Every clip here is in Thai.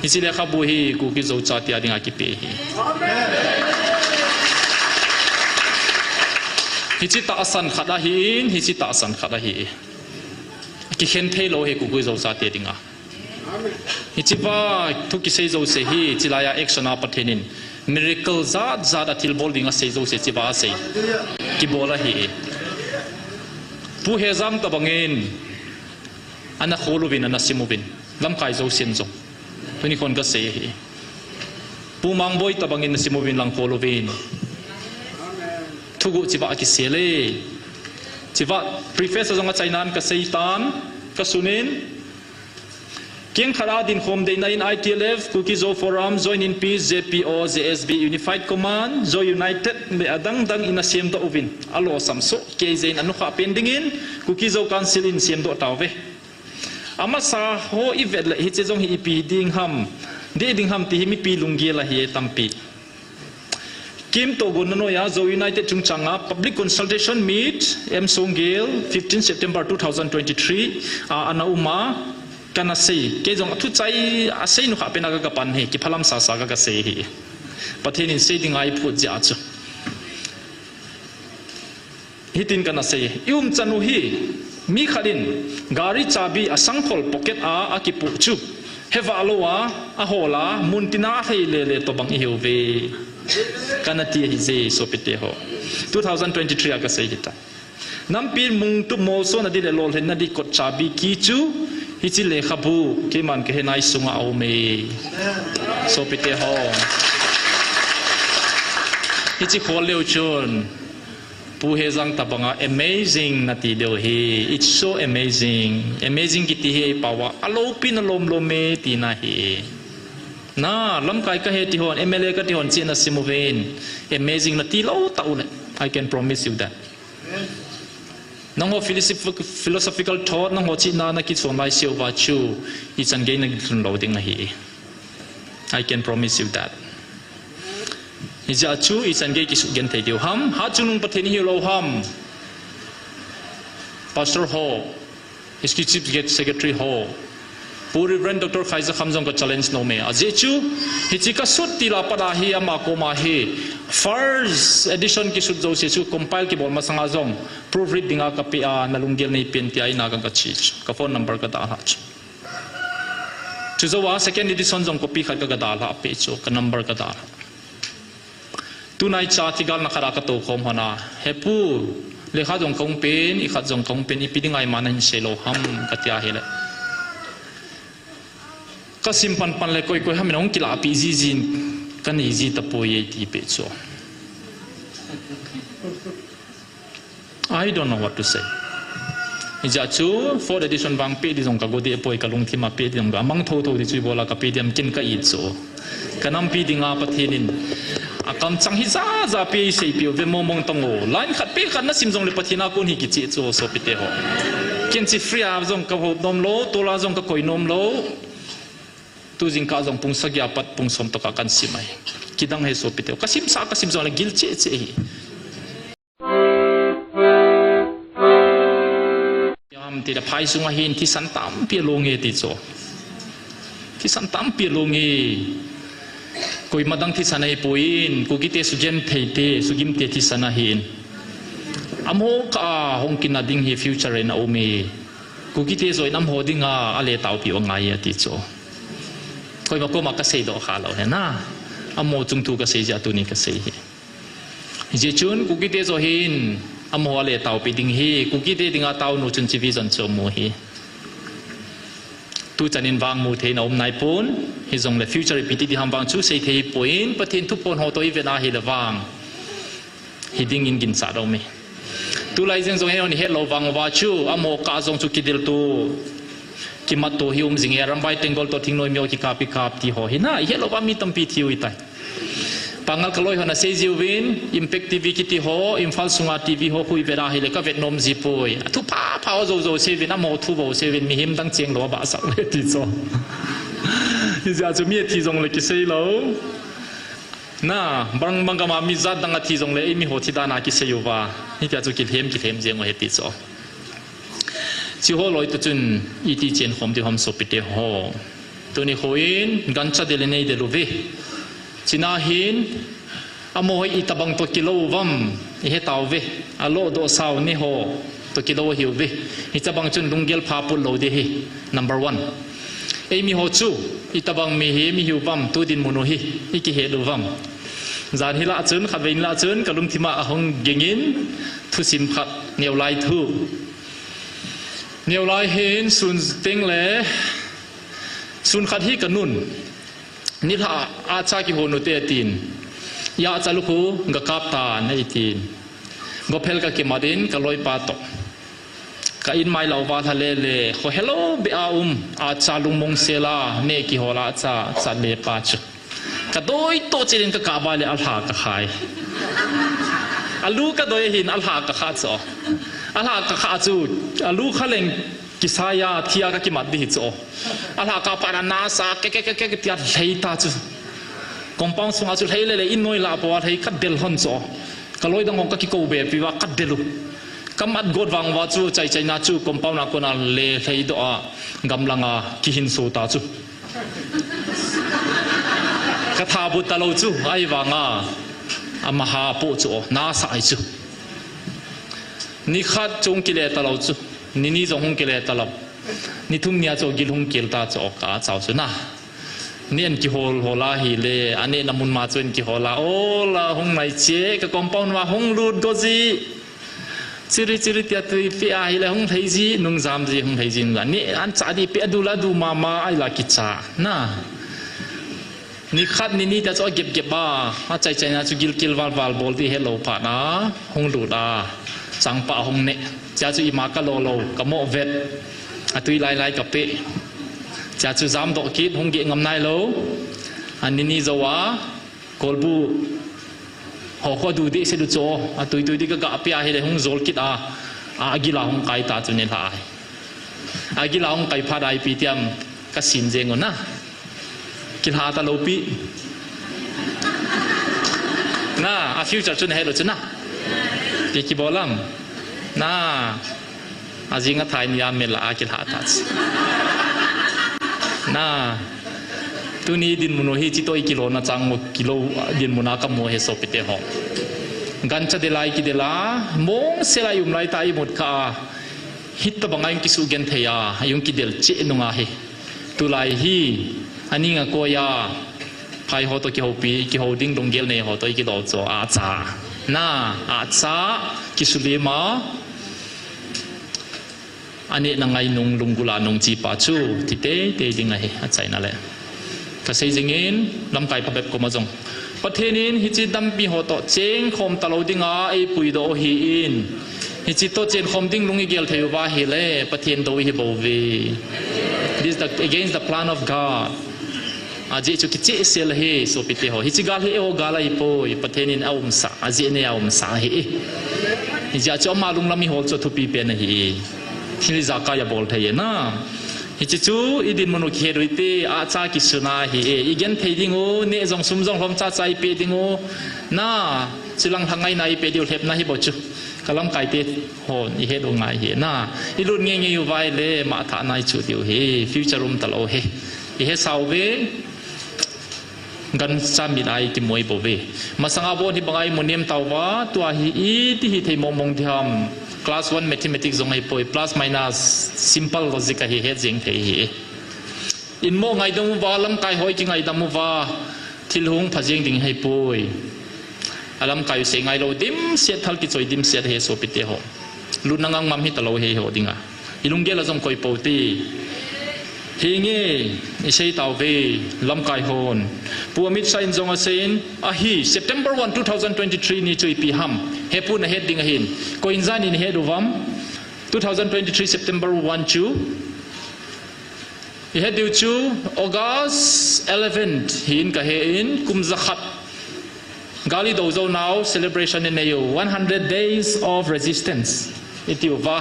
ฮิจิเลขาบุฮีกูกิโจชาติอาดิงากิเปฮีฮิจิตาสันขัดหินฮิจิตาสันขัดหิกิเข็นเทโลฮีกูกิโจชาติอาดิงาฮิจิว่าทุกกิเซโจเซฮีจิลายาเอ็กซ์นาปะเทนินmiracle zat atil bol dinga seizo se chiba sei ki bola hi pu hezam ta bangin ana kholuvin ana simovin lam kai zo sin zo tuni kon ka sei hi pu mangboi ta bangin simovin lang kholuvin thugu chiba ki sele chiba preface zonga chainan ka seitan ka sunin King Kharadin Home Day 9 ITLF, Cookies of Forum, Join in Peace, JPO, JSB, Unified Command, Joy United, Adang Dang in a Siem do Ovin, Alo Samso, Kazain Anuka pending in, Cookies of Council in Siem do Tave. Amasa ho ivet hitchong hi pi ding ham, ding ham ti himi pi lungiela hi tampi. Kim Togun Noya, Joy United Chungchanga, Public Consultation Meet, M Songil, 15 September 2023, Ana Uma. Kana sei ke jong thu chai a sei nu kha pena ga pan he ki phalam sa sa ga sei hi pathin in sei ding ai phu ja chu hitin kana sei yum chanu hi mi khalin gari chabi asang khol pocket a akipu chu heva alowa a hola muntina thei le le to bang hiu ve kana ti hi je so pete ho 2023 aga sei hita nampir mung tu mo so na di le lol hen na di kot chabi ki chu hichi le khabu ke man ke nai sunga au me so pite ho hichi khol leu chun pu he jang tabanga amazing nati deu he it's so amazing ki ti he pawa alo pin alom lo me ti na he na lam kai ka he ti hon mla ka ti hon china simuven amazing nati lo taule I can promise you that nang ho philosophical thought nang ho chi na na ki so mai siu wa chu I chan ge na thun lo ding hi I can promise you that hi ja chu I chan ge ki su gen thei diu ham ha chunung pathen hi lo ham pastor ho iski chief secretary ho puri brand Dr. Khaiza Khamjong ka challenge no me aje chu hi chi ka sut ti la pada hi ama ko ma hi first edition ki sut jo se chu compile ki bol ma sanga jong proofread dinga ka pi a nalunggel nei pen ti ai na ka chi ka phone number ka da ha chu zo wa second edition jong copy khat ka da la pe chu ka number ka da tu nai cha ti gal na khara ka to khom hona hepu le kha jong kong pen I khat jong kong pen I pi dingai manan se lo ham ka tia hele ka simpan pan le koi ha menong kila pi ji jin kan easy ta po ye ti pe cho I don't know what to say ja chu for edition bang pe di jong ka go de poi ka lung thima pe di jong ga mang tho tho di chu bola ka pe diam kin ka I cho kanam pi dinga pathenin akam chang hi za pe sei pi ve mong tong o line khat pe khat na sim jong le pathina kun hi ki chi cho so pe te ho kin chi free a jong ka ho dom lo to la jong ka koi nom lo tu jing ka jong pung sagya pat pung som to ka kan simai kidang he so pite ka sim jong le gil che che hi yam ti da phai sunga hin ti san tam pi lo nge ti cho ti san tam pi lo nge koi madang ti sanai poin ku ki te su gen thei te su gim te ti sana hin amho ka hong kin na ding hi future in o me ku ki te zoi nam ho dinga ale tau pi o ngai ti cho koi ma ko ma ka sei do kha lo he na amo chung tu ka sei ja tu ni ka sei hi je chun ku ki te zo hin amo le tau pi ding hi ku ki te dinga tau no chun chi vision cho mo hi tu chanin wang mu the na om nai pon hi zong le future pi ti ham wang chu sei thei point pathin thu pon ho toi ve na hi le wang hi ding in gin sa do me tu lai jeng zong he on he lo wang wa chu amo ka zong chu ki dil tu ki mat to hi jing ya ram bai tengol to thing noi myo ki kapi kap ti ho hi na he lo wa mi tam pi thiu itai pangal kaloi hona sei jiu win impact tv ki ti ho imphal sunga tv ho hui vera hi le ka vietnam ji poi thu pa zo se win amo thu bo se win mi him dang cheng lo ba sa le ti zo hi ja chu mi ti jong le ki sei lo na bang bang ma mi za dang a ti jong le mi ho ti da na ki sei yo wa hi ja chu ki them jeng he ti zo chi ho loi tu chun I ti chen hom ti hom so pi te ho ตัวนี้โคอินกันจะเดลเนยเดลูเวจินาหินอโมหิตบังตัวกิโลวัมเฮตาวเวอโลโดสาวนี่โฮตัวกิโลหิวเวฮิตบังจุนลุงเกลพาปุลโลเดฮิ number 1เอมีโฮจูฮิตบังมีเฮมีหิววัมตัวดินมุนโฮิฮิกิเฮดูวัมจานฮิลาจุนขัดเวนิลาจุนกะลุงทิมาหงเกงินทุสิมขัดเนียวไลทูเนียวไลเห็นสุนเต็งเล่สุนขัดฮิกันนุนนี่ถ้าอาชากิโฮนุเตตินยาจัลุคูกะกับตาในตินกเพลกะกิมาดินกะลอยปาตกกะอินไมลาวาทะเลเลโคเฮโลเบอาอาชาลุงมงเซลาเนกิโฮลาชาสันเลปาชกะโดยโตจิรินกะกาบาเลอัลฮากะขายอัลลูกะโดยหินอัลฮากะขาซออัลฮากะขาจูอัลลูขะเลงกิสายาที่อากะกิมัดดิโซอัลฮากะปารานาซาเกเกเกเกเกติอาเลตาจูกองปองสงอาจุเฮเลเลอินโนยลาปวาเฮกัดเดลฮันโซกะลอยดังองกะกิโกเบปิวากัดเดลุกำมัดกดวังวาจูใจใจนาจูกองปองนาคนอาเลเฮยดอกำลังอากิหินโซตาจูกะทาบุตะโลจูไอวังอามหาปูจูนาสายจูนิขัดจงกิเลตะโลจูนี่จงหงกิเลตะลบนี่ทุ่มเนียจงกิลหงกิลตาจูกาเจ้าจูนะนี่อันกิโฮลโฮลาฮิเลอันนี้น้ำมันมาจนกิโฮลาโอลาหงไม่เจ๊ก็กอมปอนว่าหงรูดก็จีจิริจิริเตียตุยเปียฮิเลหงไทยจีนุ่งจามจีหงไทยจีนั่นนี่อันจ่าดีเปียดูละดูมาไอลากิจานะนี่ขัดนี่แต่จะเก็บบ้าใจใจนะจะกิลวาลบอลที่เฮโลผ่านะหงรูดสังปะหงเนจะจะอีมากะโลกะโมเวตตุยไล่กับเปจะจุดจำดอกคิดหงเกี่ยงงำนายโลอันนี้จะว่ากอลบูหัวข้อดูดิเสด็จโจตุยดิก็กะเปียให้เลยหงโจลคิดอากิลาหงไก่ตาจุนเนลายอากิลาหงไก่พาได้ปีเตียมก็สินเจงนะกิลหาตาโลปีน่าฟิวเจอร์จุนเฮโลจุนนะปีกิบอลัมน่าจิงก็ไทยนี่ยามเมลาอากิลหาตาน่าตัวนี้ดินมุนโฮจิโตอีกิโลนะจังกิโลดินมุนากำโมเฮโซปิเตหงกันจะเดลัยกิเดลามงเสลายุมไลตายหมดค่ะฮิตตบังไงกิสุเกนเทียยุงกิเดลเจนุงาเฮตุไลฮีอันนี้งะโกยาพายโฮโตกิโฮปีกิโฮดิ้งดงเกลเนโฮโตอีกิโลโจอาจาน่าอาจากิสุเลมาอันนี้นังไงนุ่งลุงกุลานุ่งจีปัจจุที่เตจริงไงอาจารย์นั่นแหละก็ใช้จริงเองลำไก่พระเบบก็มาจงประเทศนี้ฮิจิดัมปีหัวโตเจงคมตลอดดิ้งไอปุยโดฮีอินฮิจิโตเจงคมดิ้งลุงอีเกลเทวาฮิเล่ประเทศโดฮิโบวี this is against the plan of God อาจิจุกิจิเซลเฮโซปิเตโฮฮิจิกาลเฮโอกาลาอิโปยประเทศนี้เอาอุมสาอาจิเนี่ยเอาอุมสาเฮฮิจิอาจจะมาลุงลำมีหัวโตทุปีเป็นเฮที่นี่จากายบอลเทียนะฮิจิจูอีดินมนุษย์เฮรุยตีอาจารย์กิสุนาฮีอีเกนเทดิงูเนจงซุมจงลมจ่าใจเปดิงูน่าสิลังทางไงนายเปดิวเทปนะฮิบจูกำลังไก่เตโหอีเฮดงไงเฮน่าอีรุ่นเงี้ยอยู่ไว้เลยมาฐานายจุดอยู่เฮฟิวเจอร์รุมตลอดเฮอีเฮสาวเวกันจำมีได้ที่มวยบเวมาสังอาบที่บางไอ้มุนีมตาวะตัวฮีที่ฮิตให้มองที่ทำclass 1 mathematics จงให้ป่วย plus minus simple logic ให้เฮ็ดจริงเทฮีอินโมไงดมูวาลำไก่หอยจิงไงดมูวาทิลหงพัดยิงดิ่งให้ป่วยอลำไก่เสียงไงเราดิมเสียทัลกิจอยดิมเสียเฮโซปิเตหงลุนนังมัมฮิตเราเฮโหดิ่งอ่ะอิลุงเกลจงคอยป่วยตีเฮงเง่อิเชยตาวเวลำไก่หอนปัวมิดไซน์จงอาเซนฮี September 1 2023นี่ช่วยปีฮัมเฮปูนเฮดดิ่งหินก็อินซานินเฮดูวัม2023 September 1 2 เฮดิวจู August 11 หินกับเฮอินกุมซักกาลิโดโซนาว celebration ในอยู่100 days of resistance อิติววา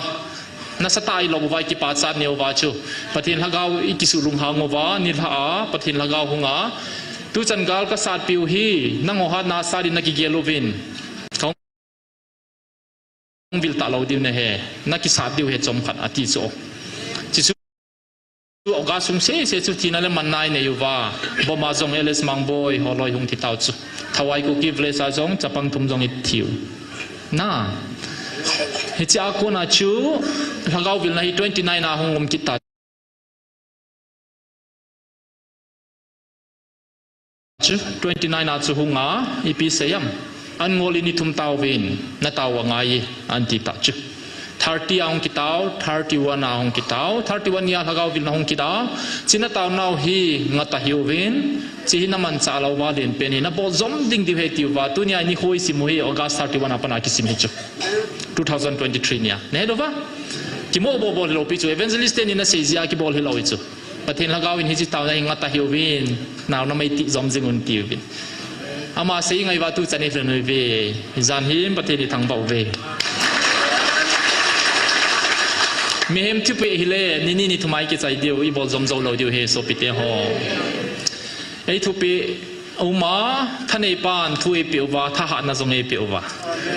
นัสตายลงไว้กี่ปัจจัยเนียวว่าชูประเทศละกาวอีกิสุลุงหางว่านิลาประเทศละกาวหงาตุจันกาลก็สัตว์ปิวฮีนั่งหัวนาสาดินักกิเกลูวินเขาวิลตาเราดิวเนี่ยนักกิสัตว์ดิวเหตุจมขัดอธิโซจิสุอ กาสุงเสียจุดที่นั่นมันนายเนี่ยอยู่ว่าบ่มาจงเอลสมังบอยฮอลอยหงที่เต้าจุทวายกูกิฟเลสจงจะปังทุ่มจงอิทิวน่าเฮจิอากูน่าชูถ้าเขาวิลนะ29น่าหงกิตาจู29น่าจูหงาอีพีเสียมอันงอลินิทุมเต้าวินน่าเต้าว่าไงอันที่ตาจู30 ahong kitaw 31 ahong kitaw 31 ya lagaw vil ahong kitaw sinataw naw hi ngata hiwin chi naman sa alawa din pen na bo zom ding di heti wa tu nya ni hoi si muhi August 31 apana kisim hichu 2023 nya ne do ba ki mo bo lo pi chu evangelist ni na seizia ki bol hilaw chu pathin lagaw in hi chi taw na ngata hiwin naw na mai ti zom zingun ti win ama sei ngai wa tu chani fren ve zan him pathin ni thang bau veมีเห็นที่ไปฮิเลนี่ทำไมกิจใจเดียวอีบอลจอมโจเราเดียวเฮโซปิเตฮอไอ้ทุปีอุมาท่านไอ้ปานทุยเปียวว่าทหารน่ะจงไอ้เปียวว่า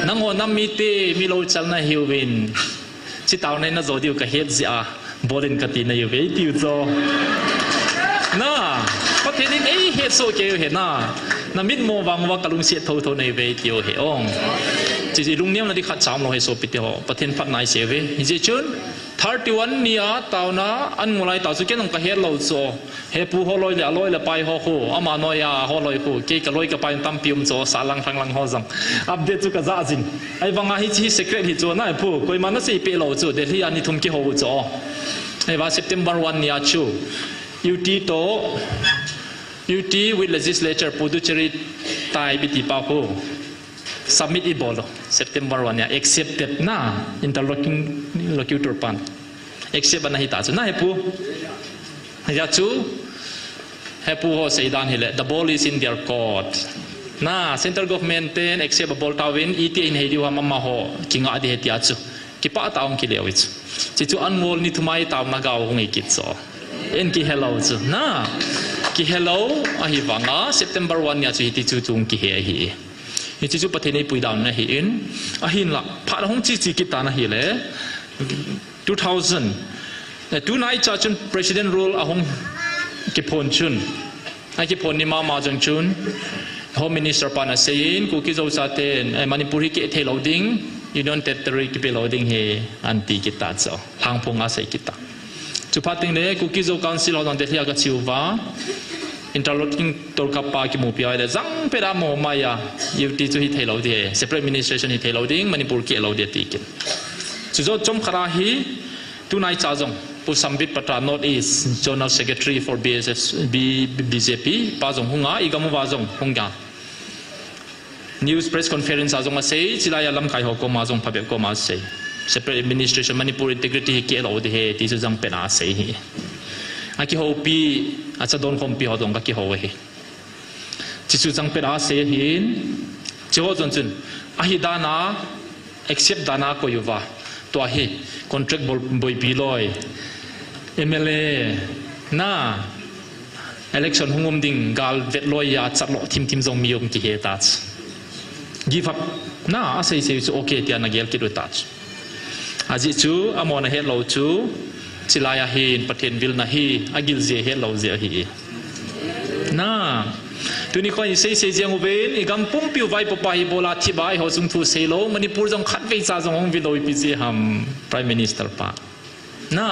นังหัวน้ำมีเตมีโลจัลน่ะฮิววินชิตาวในน่ะโจเดียวกับเฮดซิอาบอลินกติน่ะฮิวเวติวโจน่ะประเทศนี้ไอ้เฮดโซเกียวเห็นน่ะน้ำมิดโมวังว่ากะลุงเสียโทในเวติวเฮองจีลุงเนี้ยมันที่ขัดสามเราเฮโซปิเตฮอประเทศพัดนายเสียเวฮิจิจุน31 นี่ตาวนะอันงูไรตาวสุกี้น้องกระเฮ็ดเราโซเฮปูฮอลอยเลยอร่อยเลยไปฮอโคอามาโนยาฮอลอยโคเกกะลอยกะไปตั้มพิมโซสาลังทางลังฮอจังอัปเดตจุกะจ้าจินไอ้บางอาฮิจิเซกเรตฮิโจน่ะปูกุยมันน่ะสิเปเราโจเดที่อันนี้ทุ่มกี่ฮอโจไอ้ว่า September 1 นี่ชูยูทีโตยูที with legislature ปูดุจริตตายบิติปาโคsubmit i bolo September 1 ya accepted na interlocutor pan accept na hita chu na hepu ya chu hepu ho seidan hile the ball is in their court na central government ten accept ball tawin iti in hediwa mama ho kinga adi hetia chu kipa taung ki lewich chi chu anmol ni thumai taw na gaw hong ikit so en ki hello chu na ki hello ahi wanga September 1 ya chu hiti chu chung ki he hiนี่จู่ๆประเทศนี้ปุยดาวนะเห็นอาหินละพระองค์จีกิตานะเห็นเลย2000แต่ดูนายจ่าจุน president rule อาหงกิพนจุนไอ้กิพนนี่มาจังจุน home minister ปานาเซียนกูคิดว่าจะเต้นไอ้มันปุริเกเทลดิ้งยูนอนเตตริกิเปลดิ้งเฮอันตีกิตาจ้ะทางพงอาศัยกิตาจุดพัดติงเลยกูคิดว่าการสิเราต้องเตะที่อากาศชิวว่าinterlocking ตัวกับปากิมูพิอาเดจังเปราโมมายาอยู่ที่จุดที่เทลดิ้ง separate administration ที่เทลดิ้งมันปุริเกเราเดียติกินจุดจอมขราฮีตุนายจ่าจงผู้สัมบิดประธาน North East Journal Secretary for BJP ป้าจงหงาอีกมุวาจงหงยา News Press Conference จงมาเสียจิลายลำไก่หอกมาจงพับเบิกมาเสีย Separate Administration Manipur Integrity เกี่ยวกับที่ที่จังเป็นอาเสียอากิโฮปีอาจจะโดนคมปีหอดงกักิโฮเฮจิจุจังเป็นอาเสียหินจิโฮจนจุนอาฮิดานา accept ดานาก็อยู่ว่าตัวเฮ contract บอยปีลอย MLA น่า election หงมดิ่งกาลเวทลอยยาจัดโลทีมจงมีองค์กิเฮตัด give up น่าอาศัยเสียจูโอเคที่อันนักเยลกิดตัดอาจิจูอามอนะเฮเราจูจิลายาหินประเทศวิลนาฮีอากิลเจเฮเราเจฮีน่าตัวนี้ก็ยิ่งเสียเจียงเวนอีกคำปุ่มปิวไว้ปะปะฮิโบลาที่บ่ายเขาจึงทูเซโลมันนี่พูดจงขัดไว้ซาจงองวิโลวิปิเซฮัม Prime Minister ปะน่า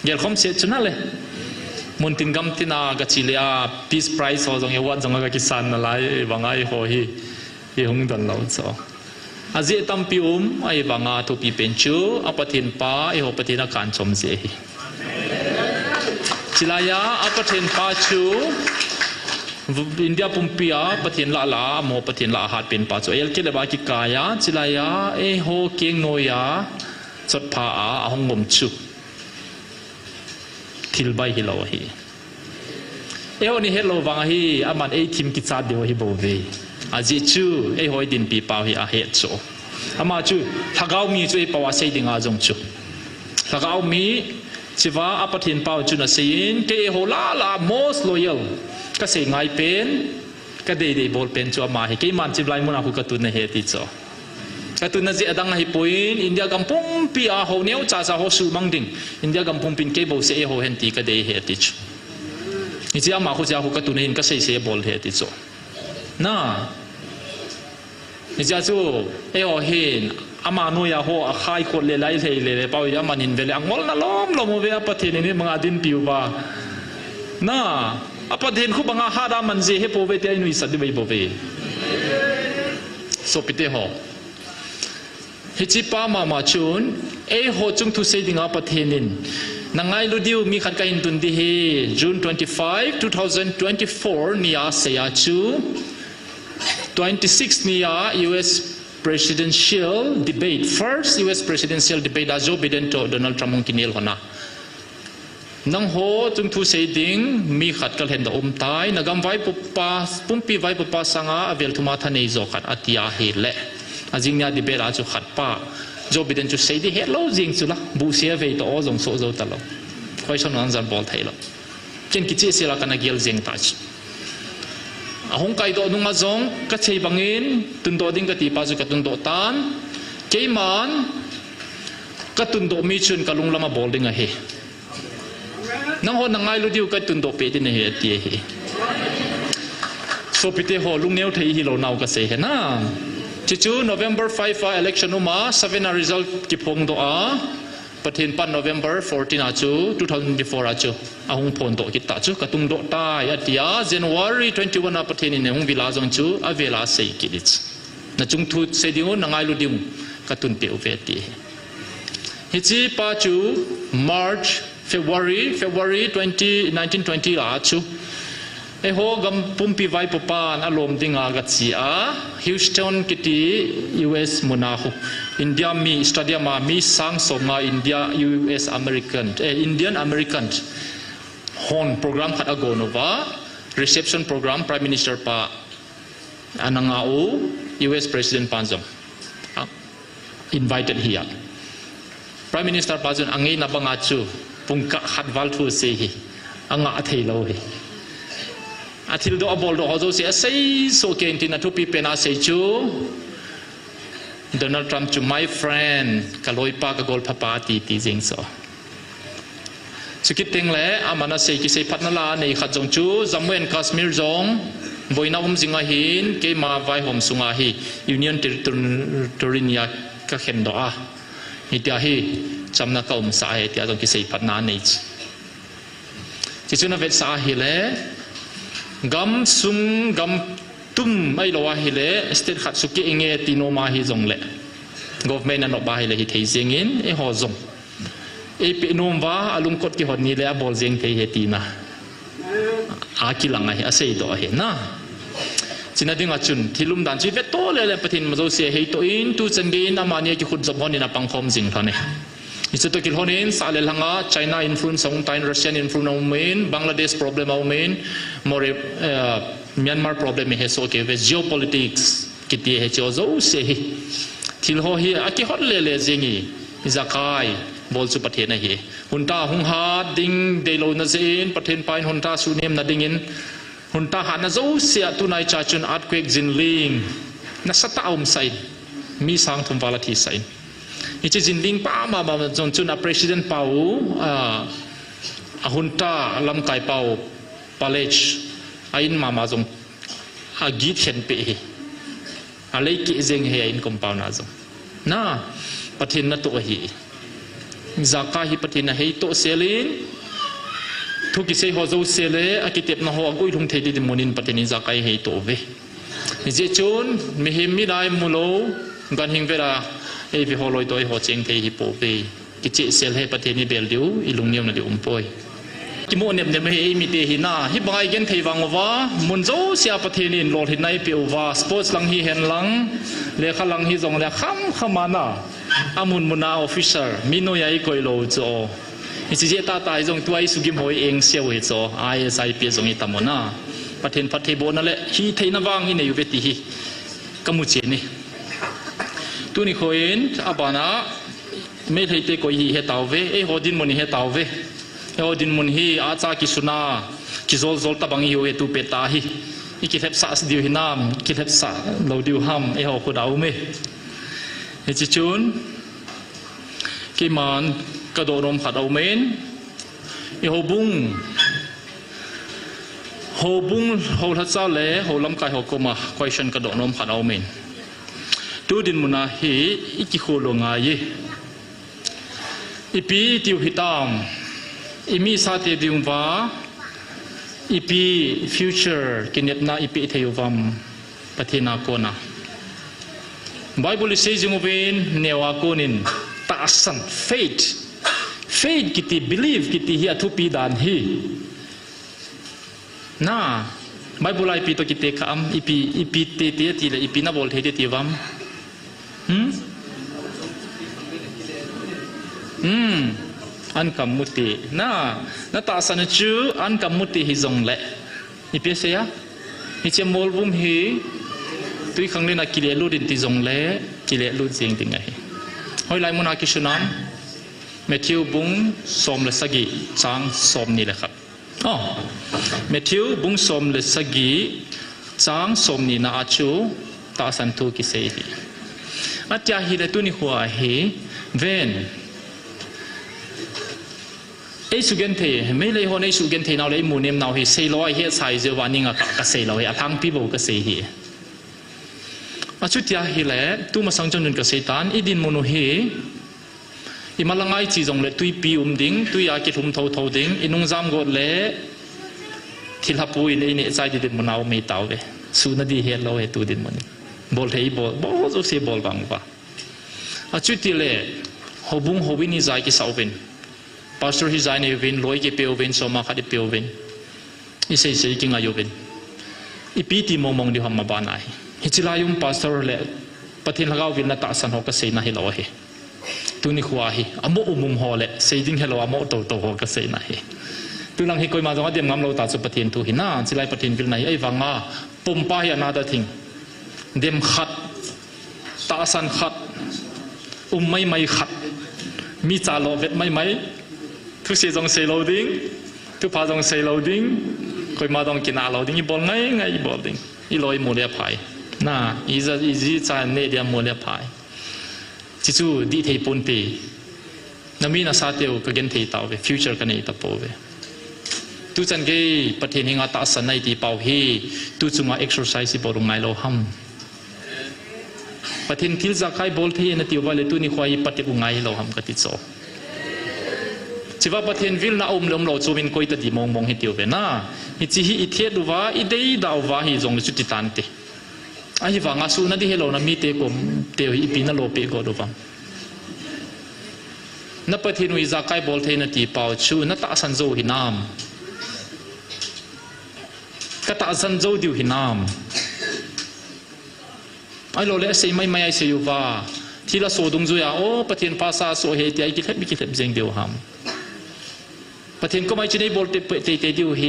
เดี๋ยวคำเสียจุนั่นเลยมุนติงกัมตินากจิเลีย Peace Prize เขาจงเอวัดจงกักิสันอะไรบางไอ้เขาฮีหงดันเราจ้ะอาเจตัมปิอุมไอ้บางอาทุปีเป็นชูอปทินป้าไอ้หัวปทินอาการชมเสียจิลายาอปทินป้าชูอินเดียปุ่มปีอาปทินละละโมปทินละหัดเป็นป้าชูเอลกิเลบากิกายาจิลายาไอ้หัวเกียงโนยาสดผ้าอาหงงมชูทิลใบฮิโลฮีเอวนี่เฮโลวังฮีอามันไอ้ทีมกิจการเดียวฮิโบเวอาจิจูไอ้หอยดินปีเปล่าฮีอาเฮตโซอามาจูถ้าเขามีจูไอ้ปาวาเซดิงอาจงจูถ้าเขามีชิวาอปทินเปล่าจูน่ะเสียนเกโฮลาลา most loyal ก็เสียงไงเป็นก็เดย์บอลเป็นจูอามาเฮกิมันจิบไลมุนาคุกตุนในเฮติโซ Katu na zi adang hi point India gampung pi a ho neu cha cha ho su mang ding India gampung pin ke bo se ho hen ti ka de he ti chu ni chi ama khu ja ho katu ne in ka sei se bol he ti chu na ni ja chu e ho hin ama no ya ho a khai ko le lai le pau ya manin vele angol na lom lom ve a pathin ni mga din piu ba na apathin khu banga ha da man je he po ve te ai nui sa de bo ve so pite ho hichi pa ma chun e ho chung thu sei dinga pathenin nangai lu diu mi khat ka in tun di he June 25 2024 nia se ya chu 26 nia US presidential debate first US presidential debate a Joe Biden to Donald Trump kinil hona nang ho chung thu sei ding mi khat kal hen da tai nagam vai pupa pumpi vai pupa sanga avel thuma thanei zo khat atia he le azing nya debate a chu khat pa Joe Biden chu sei di hello jing chu la bu sia ve to ozong so zo ta lo khoi son an zan bol thai lo chen ki che sila kana gel jeng ta ch a hong kai do nunga zong ka chei bangin tun do ding ka ti pa chu ka tun do tan ke man ka tun do mi chun ka lung lama bol ding a he nang ho nangai lu diu ka tun do pe tin he ti he so pite ho lung neu thei hi lo nau ka se he na Chichu November 5 election uma 7 result ki phong do a pathin pan November 14 achu 2024 achu ahung phon do ki ta chu katung do ta ya tia January 21 a pathin in hung vila jong chu avela sei ki lich na chung thu se dingo nangai lu ding katun pe uve ti hichi pa chu March February 20 1920 achu e ho gam pumpi vai popan alom dinga ga chi a Houston kiti US munahu India mi stadium ma mi sang songa India US American Indian American hon program khat ago nova reception program Prime Minister pa ananga o US President Panjong invited here Prime Minister Panjong angai na banga chu pungka khat wal thu se hi anga athei lo hi athil do abol do hozo se sei so ken tin atu pi pena sei chu Donald Trump chu my friend kaloi pa ka gol phapa ti jing so chikiteng le amana sei ki sei phatna la nei khat jong chu Jammu and Kashmir jong boina jinga hin ke ma vai hom sunga hi Union Territory nia ka khen do a hitia hi chamna kaum sa he tia jong ki sei phatna nei chi chuna vet sa hi le gam sum gam tum mai lo hi le state khat suki inge tino ma hi jong le government an ba hi le hi thei jing in e ho jong e pe nom wa alung kot ki hot ni le bol jing thei he tina a kilanga hi asei do he na china ding achun thilum dan chi ve to le pathin ma zo se he to in tu changin amani ki khut job honin apang khom jing thane Isto kil honin sa le langa China influence ong tain Russian influence main Bangladesh problem au main more Myanmar problem he so ke geopolitics kiti he chozo se hi thil ho hi aki hot le jingi zakai bol chu pathen hi hunta hung ha ding de lo na zin pathen pain hunta su nem na ding in hunta ha na zo se tu nai cha chun earthquake jin ling na sata om sai mi sang thum wala thi sai ichi jinding pa ma jon chuna president pau a hunta lam kai pau palech ain mama jong a gi chen pe hi a lei ki jeng he in compound a jong na pathin na to hi zaka hi pathin na he to selin thu ki se ho zo sele a ki tep na ho agoi thung thei di monin pathin zaka he to ve je chun mi him mi dai mulo gan hing vera e vi holoi toi ho cheng thei hi po ve ki che sel he pathe ni bel diu ilung niam na di umpoi ki mo nem nem he mi te hi na hi bangai gen thei wang wa mun zo sia pathe ni lol hi nai pe wa sports lang hi hen lang le kha lang hi jong le kham khamana amun muna officer mino yai koi lo cho isi je ta tai jong tuai sugim hoi eng seo he cho ISI pe jong i tamona pathen pathe bo na le hi thei na wang hi nei ve ti hi kamu che ni tu ni khoin abana me thei te ko hi he taw ve e hodin moni he taw ve e hodin mon hi a cha ki suna ki zol zol ta bang hi he tu pe ta hi i ki thep sa diu hi nam ki thep sa lo diu ham e ho ko daw me จิจุนกิมันกระโดดลมขัดเอาเมนอีโฮบุงโฮทัศน์เล่โฮลำกายโฮกุมา question กระโดดลมขัดเอาเมนตูดินมุนาฮีอีกิโคโลงายอีปีติวหิตามอีมีสาเตดิมวาอีปี future กินเนตนาอีปีเทยุวัมปะเทนาโกนาBible says in Oven newakonin taasan faith kiti believe kiti hi athupi dan hi na Bible ai pi to kite kam ipi te ti le ipi na bol the ti wam an kam muti na taasan chu an kam muti hi zong le ipi se ya hi che mol bum hiตุยครั้งนี้นักกิเลสลุ่ดินติจงเล่กิเลสลุ่ดเสียงติงไงหอยไลมุนาคิชุนามเมทิวบุงสมเลสกีจางสมนี่แหละครับเมทิวบุงสมเลสกีจางสมนี่นาอาชูตาสันตุกิเซฮีอาจารย์ฮิเลตุนิหัวเฮเวนไอสุเกนเทไม่เลยคนไอสุเกนเทนาเลยมูเนมนาเฮเซลอยเฮใส่เจวานิงอะกะเซลอยอะทั้งปีโบกะเซฮีอาชุดยาฮิเลตู้มาสังจนุนกับเซตันอีดินโมโนเฮอีมาลังไอจีจงเลตุยปีดิ่งตุยยากิทุมเท่าดิ่งอีนุ่งจามกดเลทิลาปุยในเนี่ยใจดินมันเอาไม่เต่าเวสูนดีเฮลเราเฮตูดินมันบอลเฮบอลจะเสียบอลบังวะอาชุดที่เลฮบุงฮบินิใจกิสาวเวนพาสเตอร์ฮิใจในเวนลอยกิเปียวเวนสมาขัดเปียวเวนอีเสียกิงอายุเวนอีปีติมองดีหัมมาบานไอฮิจิลายุมพาสเตอร์เล่ปะเทนลากาวินนาตาสันหอกเสนาฮิโลเฮตุนิขวาฮิอโมอุมุมฮอเล่เซดิงฮิโลอโมโตหอกเสนาฮิตุลังฮิโกยมาจังหวัดเดียมงามเราตาสุปะเทนตุหินาจิลายปะเทนวิลนาฮิไอวังอาปุ่มป้ายนาตาทิงเดียมขัดตาสันขัดไม่ขัดมีจาโลเวทไม่ทุเสียจงเซโลดิ้งทุพาจงเซโลดิ้งกอยมาจงกินอาโลดิ้งอีบอลไงอีบอลดิ้งอีลอยมูเลียพายน่าอีจีจานเนเดียมูเลียพายจิจูดีเทปุ่นปีน้ำมีน่าซาเตียวก็เกินเทตาวเวฟิวเจอร์กันในตะโปเวตุจันเกย์ประเทศหิงาตาสันในตีเป่าเฮตุจุงาเอ็กซ์ไซส์บอลงไงโลหัมประเทศทิลจากใครบอลเทนติววาเลตุนิควายปฏิบุงไงโลหัมกติโซจิว่าประเทศวิลนาอมลมโลจูมินกุยตดีมองเฮติวเวน่าฮิจิฮิอิเทียดูว่าอิเดย์ดาวว่าฮิจงจุดตันเตไอ้ฟังอาสูนัดที่เฮโลนามีเตกมเตอิปีนาโลเปโกดูฟังนับประเทศวิจากใครบอลเทนติเป่าชูนัตตาสันโจหินามกตาสันโจดิวหินามไอ้โลเลเซไม่ไอเซยูว่าที่ละโซดุงจุยาโอประเทศภาษาโซเฮติไอกิเลบิกิเลบเจงเดียวหามประเทศก็ไม่ใช่ในบอลเตดิวเฮ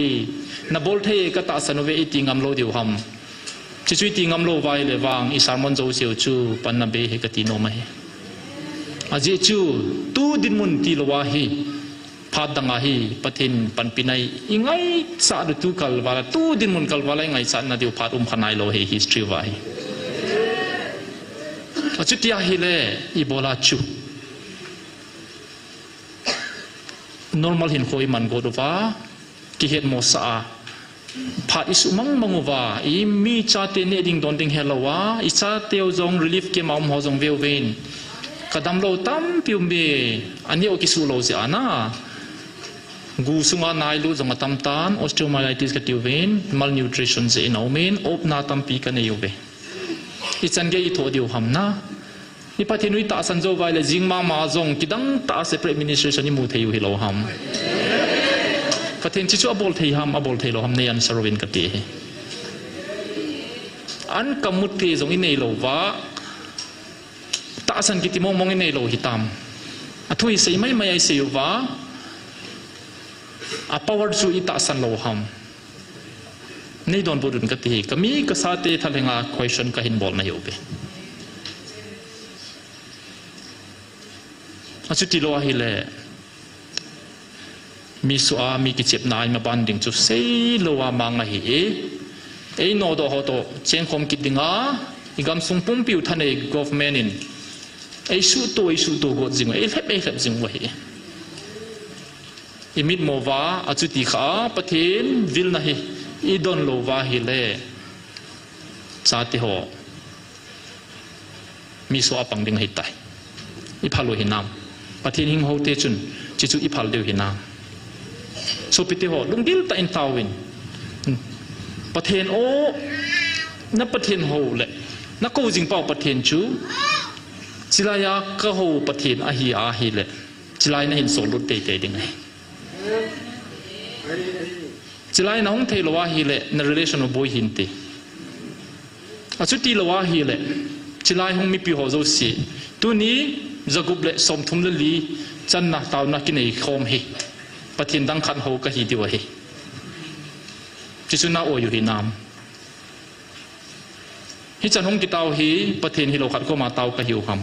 นับบอลเทก็ตาสันเวอิติงามโลดิวหามจะช่วยติงามโลไว้เลยวางอิสานมันโจเซียวจูปันนับเบเฮกติโนมาเฮอาเจจูตูดินมุนตีลวาเฮพาดังอาเฮประเทศปันปีนัยยังไงสาดุตุกัลวาลตูดินมุนกัลวาลยังไงสาดนาดิวพาขนายโลเฮ history วาเฮอาจุดที่อาเฮเลอีโบลาจูnormal เห็นโคยมันโกดว่ากิเหตุโมซาพาอิสุมังว่าอีมีชาเตเนดิงดอนดิงเฮลว่าอิชาเตวจง relief เกมอมฮอจงเวลเวนกระดำโลตั้มพิวเมอันนี้โอกิสุโลเสียนะกูสุงานายลูจงตั้มตานออสเตรมาไลติสกับติวเวน malnutrition เจนเอาเมนอบนาตั้มปีกันอยู่เวอิจันเกย์โทดิวหำนะนี่ประเทศนุ้ยตาสันโจไว้เลยจิงมาจงกิดังตาเซปเรมินิสเทชันนี่มูเทยูฮิโลหำประเทศที่ชั่วบอลเทยหำอบอลเทยโลหำในอันสารวินกติอันกำมุดเทจงอินเนโลว่าตาสันกิติมองอินเนโลหิตามอัทุยเสียไม่ไอเสียว่าอัปวัดจูอิตาสันโลหำนี่โดนบุรุษกติก็มีกษัตริย์ทะเลงา question ก็เห็นบอลนายโอเปอาจุดที่โลหิเลมีสุอามีกิจเจนายมาบันดิ่งจุดเซโลวามังไอโนโดโฮโตเชนคมกิดดิ่งอีกำสุงปุ่มปิวทันเอ government in ไอ้สู้ตัวก็จริงไอ้เล็บจริงวะอิมิดโมวาอาจุติขาประเทศวิลนะฮีอีดอนโลวาฮิเลซาติโฮมีสวาปังดิงให้ตายอีพัลโลหินามประเทศหิงโฮเตจุนจิจุอีพัลเดียวหินามสุปิติโฮลุงดิลตาอินทาวินประเทศโอนับประเทศโฮเลยนักกูจิงเป่าประเทศจูจิลายาก็โฮประเทศอาฮีเลยจิลายน่ะเห็นโซลุดเตยดิงไงจิลายน่ะฮงเทลวาฮีเลยใน relation of boy หินเตอาจุติลวาฮีเลยจิลายฮงมีปีหัวโจสีตัวนี้จะกุบเลยสมทุมเลยลีจันนะตาวนักกินไอ้คอมเฮประเทศดังขันโฮก็ฮีดีวะเฮจิจุน่าโออยู่หินามฮิจันฮงกิตาวฮีประเทศฮิโลขัดก็มาตาวก็หิวคำ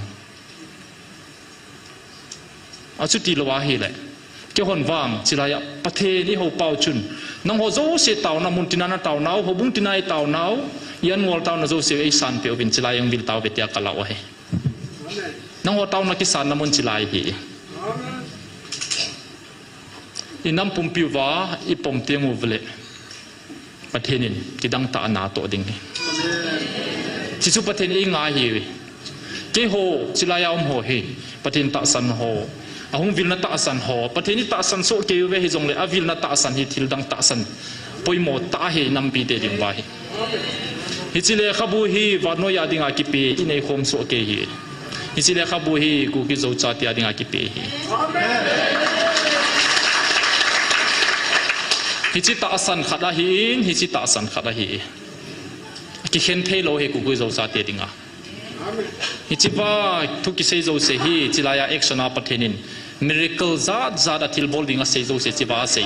อาจุติลวาฮีเลยเกี่ยวกับว่างจิลายประเทศนี้เขาเป่าจุนน้องเขาโจเสียตาวน้ำมุนตินานาตาวน้าวเขาบุ้งตินายตาวน้าวยันวัวตาวน่าโจเสียไอ้สันเปียวเป็นจิลายยังวิลตาวเวทียกะลาวะเฮน้องเขาตาวนักกิสานน้ำมุนจิลายฮีอิน้ำปุ่มปิวว่าอีปุ่มเตียงอุบเลยประเทศนี้ที่ดังตาหนาตัวดิ่งจิสุประเทศนี้ง่ายฮีเกี่ยวจิลายอมโหฮีประเทศตาสันโหอาหงวิลนัตตาสันโหประเทศนี้ตาสันโซเกี่ยวเวฮิจงเลยอาวิลนัตตาสันฮิทิลดังตาสันปอยโมตาฮีนำปีเดดิมไว้ฮิจิเลขบูฮีวัดโนยาดิงอากิปีอินเอโคมโซเกี่ยวฮิจิเลขบูฮีกูกิโจจาติยาดิงอากิปีฮิจิตาสันขัดละฮีนฮิจิตาสันขัดละฮีกิเข็นเทโลเฮกูกิโจจาติยาดิงอาฮิจิว่าทุกกิเซโจเซฮีจิลายาเอ็กซ์นาประเทศนินมิริเคิลซาดทิลบอลดิงอาเซโจเซจิว่าเซ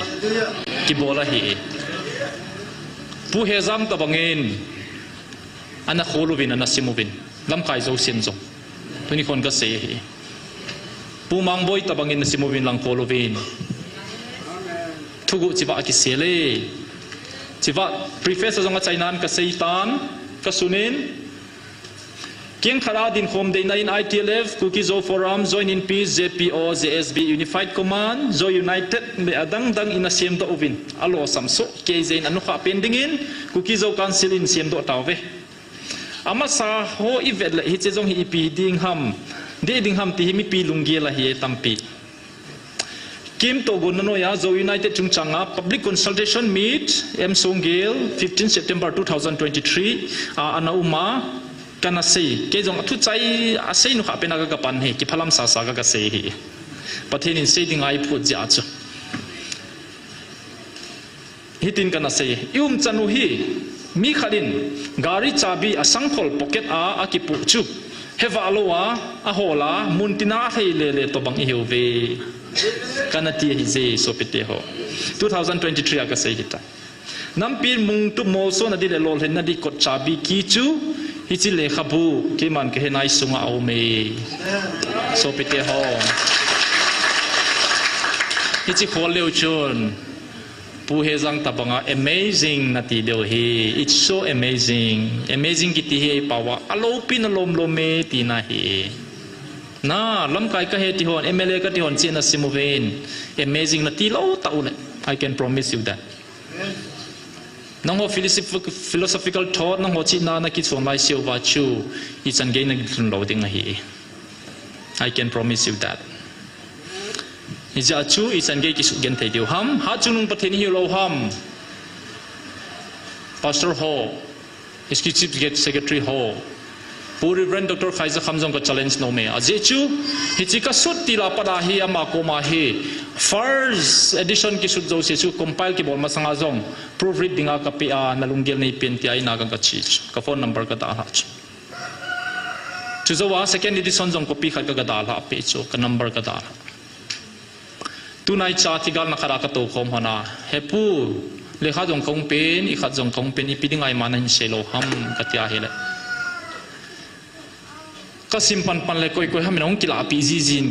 กิบอลาฮีผู้เฮซัมตะบังเงินอันนั้นโคลูวินอันนั้นซิมูวินลำไก่โจเซนจงทุกนี้คนก็เซฮีผู้มังบอยตะบังเงินซิมูวินลังโคลูวินทุกจิว่ากิเซเลจิว่าพรีเฟสซงอาใจนั้นก็เซตันก็สุนินเกียงขราดินคมเดนในITLF คุกิโซฟอรัม Join in Peace JPO JSB Unified Command Join United เมื่อดังอินาเซียมตัวอุวินอโลสัมโซเกย์เจนอนุขาเป็นดิ่งคุกิโซคันซิลินเซียมตัวเต่าเวอามาซาโฮอีเวดเลยฮิเจจงฮิปีดิ่งฮัมเดดิ่งฮัมที่ฮิมีปีลุงเกียละฮิตัมปีกิมโตกุนโนยา Join United จุงจังอา Public Consultation Meet M Songil 15 September 2023อานาอุมากันนะสิเกี่ยงทุกใจอาศัยนุขเป็นอะไรกับปันเหกิพลัมสาสากับเสียประเทศนี้เสียดิ่งไอพูดจ้าจ้ะฮิตินกันนะสิยุมจันุฮีมีขดินการิจาบีอาสังคอลพ็อกเก็ตอากิปุจุเฮวาโลอาอาโฮลามุนตินาเฮเลเลตัวบังอิฮเวกันนะที่ฮิเซโซเปเตโฮ2023กับเสียฮิตาน้ำปีมุงตุโมโซนัดดิเลโลเฮนัดดิกดจาบีกิจูฮิจิเลขบูกิมันเกนายสุงเอาเมโซเปเตฮอฮิจิขวเลวจนผู้เฮซังตาบัง amazing นาทีเดียวเฮ it's so amazing กิติเฮปาวะอโลปินอลมโลเมตีนาเฮน่าลำไก่ก็เฮติฮอน MLA ก็ติฮอนเจนัสซิโมเวน amazing นาทีโลตาอุเล I can promise you thatน้องหัว philosophical thought น้องหัวจิตนานักคิดส่วนไลเซียวว่าชูอีจันเกย์นักคิดส่วนเราดิ้งไง I can promise you that อีจะชูอีจันเกย์คิดส่วนเกย์เดียวฮัมหาจุนุ่งประเทศนี้เราฮัม Pastor Hall Executive Secretary Hall ผู้ริเวนดร.ไคซ์คำจงก็ challenge โนเมอเจจูฮิจิกาสุดที่ลาปดาฮีอามาโกมาฮี first edition กิสุดโจเซจู compile กิบอลมาสังอาจง proofreading อากับปีอานาลุงเกลในเปลี่ยนที่ไอ้นากังกัดชีกับ phone number ก็ตาหัดจุดว่า second edition จง copy ขัดก็ตาหัดปีจูกับ number ก็ตาหัดตุนายชาติการนักราคาโตคมฮานาเฮปูเลขาจงคงเป็นอีกขัดจงคงเป็นอีปีดิ้งไอมานันเชโลฮัมกัตยาเฮเลก็สิมปันเลยคุยให้มันองกิลาปีจีน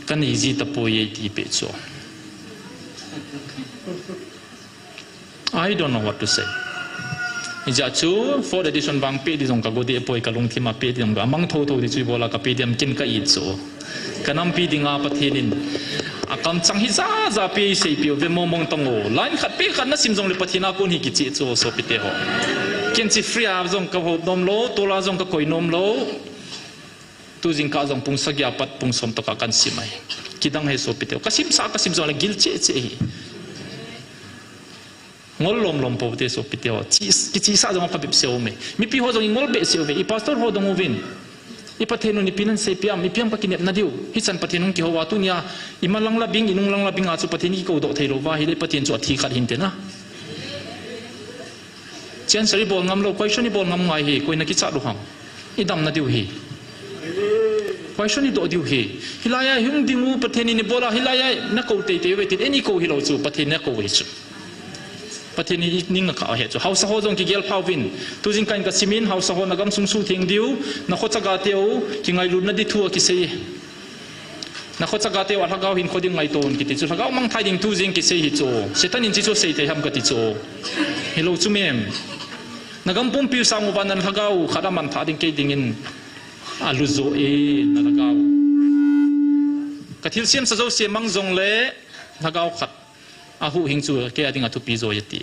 กันอีจีตะปุยที่เปิดโซ I don't know what to say จะชู4 edition บางปีที่ส่งกับกูดีป่วยกับลงที่มาปีที่ส่งกับมังโทโทที่ช่วยบอกละกับปีที่มันกินกับอีโซกันน้ำปีที่งาประเทศนินอาการจังหิซาจะปีเสียปีเป็นมองตังโง่ไลน์ขัดปีขัดนั่นซิมส่งเลยประเทศนักคนหิกิจิโซโซปิเตหอกินสิฟรีอาส่งกับหอบนมโลตัวละส่งกับคอยนมโลตัวจิงกาส่งปุ่งสักยาปัดปุ่งสมตะกันสิไหมคิดดังให้โซปิเตหกัสิมสากัสิมส่งเลยกิลเจเจงอลลมพอเตโซปิเตหกิจิซาส่งกับแบบเสียวไหมมีพี่หัวส่งงอลเบเสียวไหมอีพาสเตอร์หัวดงวินอีประเทศนู้นอีพินันเซปียมอีเพียงปะกินเน็บนาดิวฮิสันประเทศนู้นกี่หัวตุนียอีมาลังลาบิงอีนุ่งลังลาบิงอาสุประเทศนี้ก็อุดเทโรวาฮิเลประเทศจวดที่ขัดหินเตนะเช่นสริบอลงามโลกไว้ชนีบอลงามไงเฮคุยนักกิจการุหังอีดำนาดิวเฮไว้ชนีโดดิวเฮฮิลายหุ่งดิมูประเทศนี้บอลฮิลายนักโกเตเตเวติเอ็นี่โกฮิโลจูประเทศนักโกเวจูประเทศนี้นิ่งกับเขาเหตุเขาสะโพกงกิเกลพาวินตัวจริงการกับซิมินเขาสะโพกนักกำสุงสูเทียงดิวนักขจักรเตียวกิไงรุ่นนัดดิทัวกิเซนักขจักรเตียวอัลฮักเอาหินคนดิ้งไงโตนกิติจูฮักเอามังไทยดิ้งตัวจริงกิเซฮิโจเสตันอินจิโจเซเตฮัมกิติโจฮิโลจูเมมนักกำปุ่มพิวสังวันนั้นฮักเอาขาดมันท่าดิ้งเกดิ้งอินอาลุโซเอนักเอากติลเซียมสะโจเซียมังจงเล่ฮักเอาขัดอาหูหิงจูเกียดิ้งอัตุปิโซยตี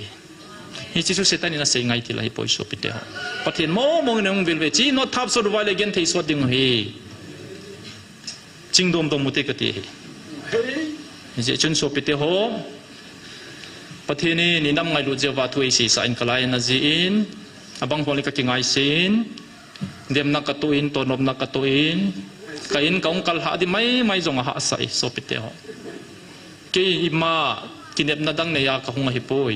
ฮิจิสุเซตันอินาเซงไงที่ละฮิปอยโซปิเตหะประเทศมองในองค์วิลเวจีโนทับสุดไว้เลยเกนเทสวดดิ้งเฮจิงดมตมุเตกตีฮิจิจุนโซปิเตหะประเทศนี้นินำไงรู้เจ้าว่าทุยสีสายกลายนาจีอินอบางคนเลยก็กิงไงสินเดียมนักตุอินตัวนบนักตุอินกัยอินกงกัลหาดิไม่จงหาใส่โซปิเตหะกี่อิมากินเด็บนาดังเนียกหงหิปุย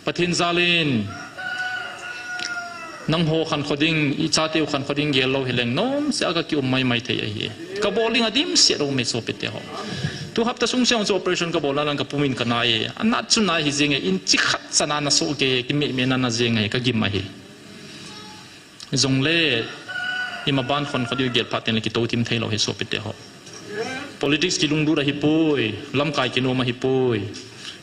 ปะทินซาลินนังโฮขันขดิ้งอิจาติวขันขดิ้งเยลโลเฮเลงน้อมเสียก็คิวไม่เทียฮีกบอลิงอดิมเสียเราไม่โซปิเตหอตัวฮับตะสุ่งเสียงโซเปอเรชั่นกบอลนั่งกับปุ่มินกันนายอันนัดจุนนายฮิเซงอินจิขัดสนานาโซเกกิเมนันนาเซงก็กิมมาฮีจงเล่อิมาบ้านคนเขาดูเกียรติพัฒน์ในกิโตทิมเทเราเฮโซปิเตหอpolitics กิลุงดูระฮิปุยลำกายกิโนมาฮิปุย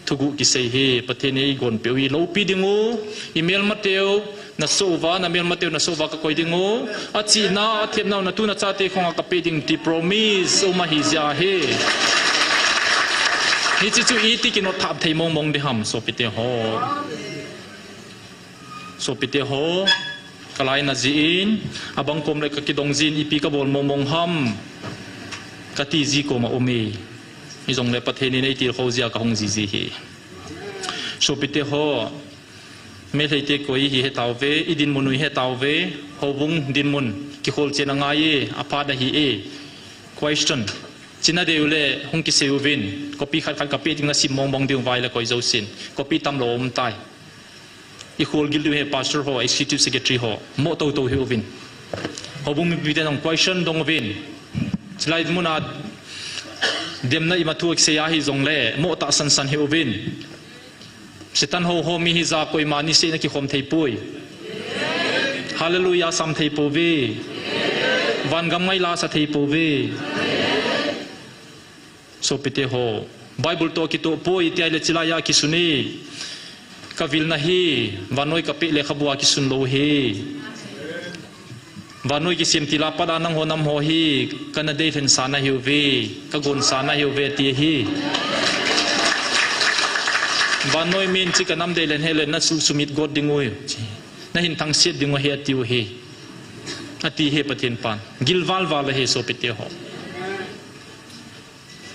ทุกุกิเซฮีประเทศนี้กอนเปียวฮีโลปีดิงูอีเมลมาเตียวนัสโซวานาเมลมาเตียวนัสโซวาก็คอยดิงูอาจีน่าเทียบน่านัตุนัชาเตของกับปีดิงที่ promise โอมาฮิซาเฮฮิจิจูอีติกินอทับเทมองเดฮัมโซปิเตโฮกลายนาจีนอบางคมเลยก็กิดงจีนอีปีกบอลมองฮัมกติจีโกมาโอเมมิจงเลประเทศนี้ในที่เขาเสียกับหงจีฮีโชปิเตโฮไม่ใช่เตกุยฮีเฮตาวเวอีดินมุนุยเฮตาวเวฮบุงดินมุนกิโคลเจนังไงอาพาดฮีเอ question จินาเดียวเล่หงกิเซววินก็ปีขัดกับปีจิงนัสิมองเดียวไว้แล้วก็โจสินก็ปีตำโลมตายอีโคลกิลดูเฮพาสเตอร์โฮ executive secretary โฮโมโตโตเฮวินฮบุงมีปีเดน question ดงวินสไลด์มุนาเดมน่าอิมาทุกเสียหิจงเล่โมตัสันสันเฮวินสิตันโฮมีฮิซาโกยมานิเซนักขิคมเทปุยฮาเลลูยาสัมเทปุวีวันกำไงลาสเทปุวีโซปิเตโฮไบเบิลโตกิโตปุยที่ไอเลจิลายาคิสุนีกวิลนาฮีวันน้อยกับปิเลขบัวคิสุนโลฮีวันนู้นกิสิมติลาปดานังโหนำโหฮีกันนาเดฟนสานาฮิวเวกกุนสานาฮิวเวตีฮีวันนู้นมินจิกันนำเดเลนเฮเลนนัสสุมิดกอดดิงวยนั่นหินทั้งเสียดิงวยเฮติวเฮอติเฮปะเทนปันกิลวัลวาลเฮโซปิเตหอ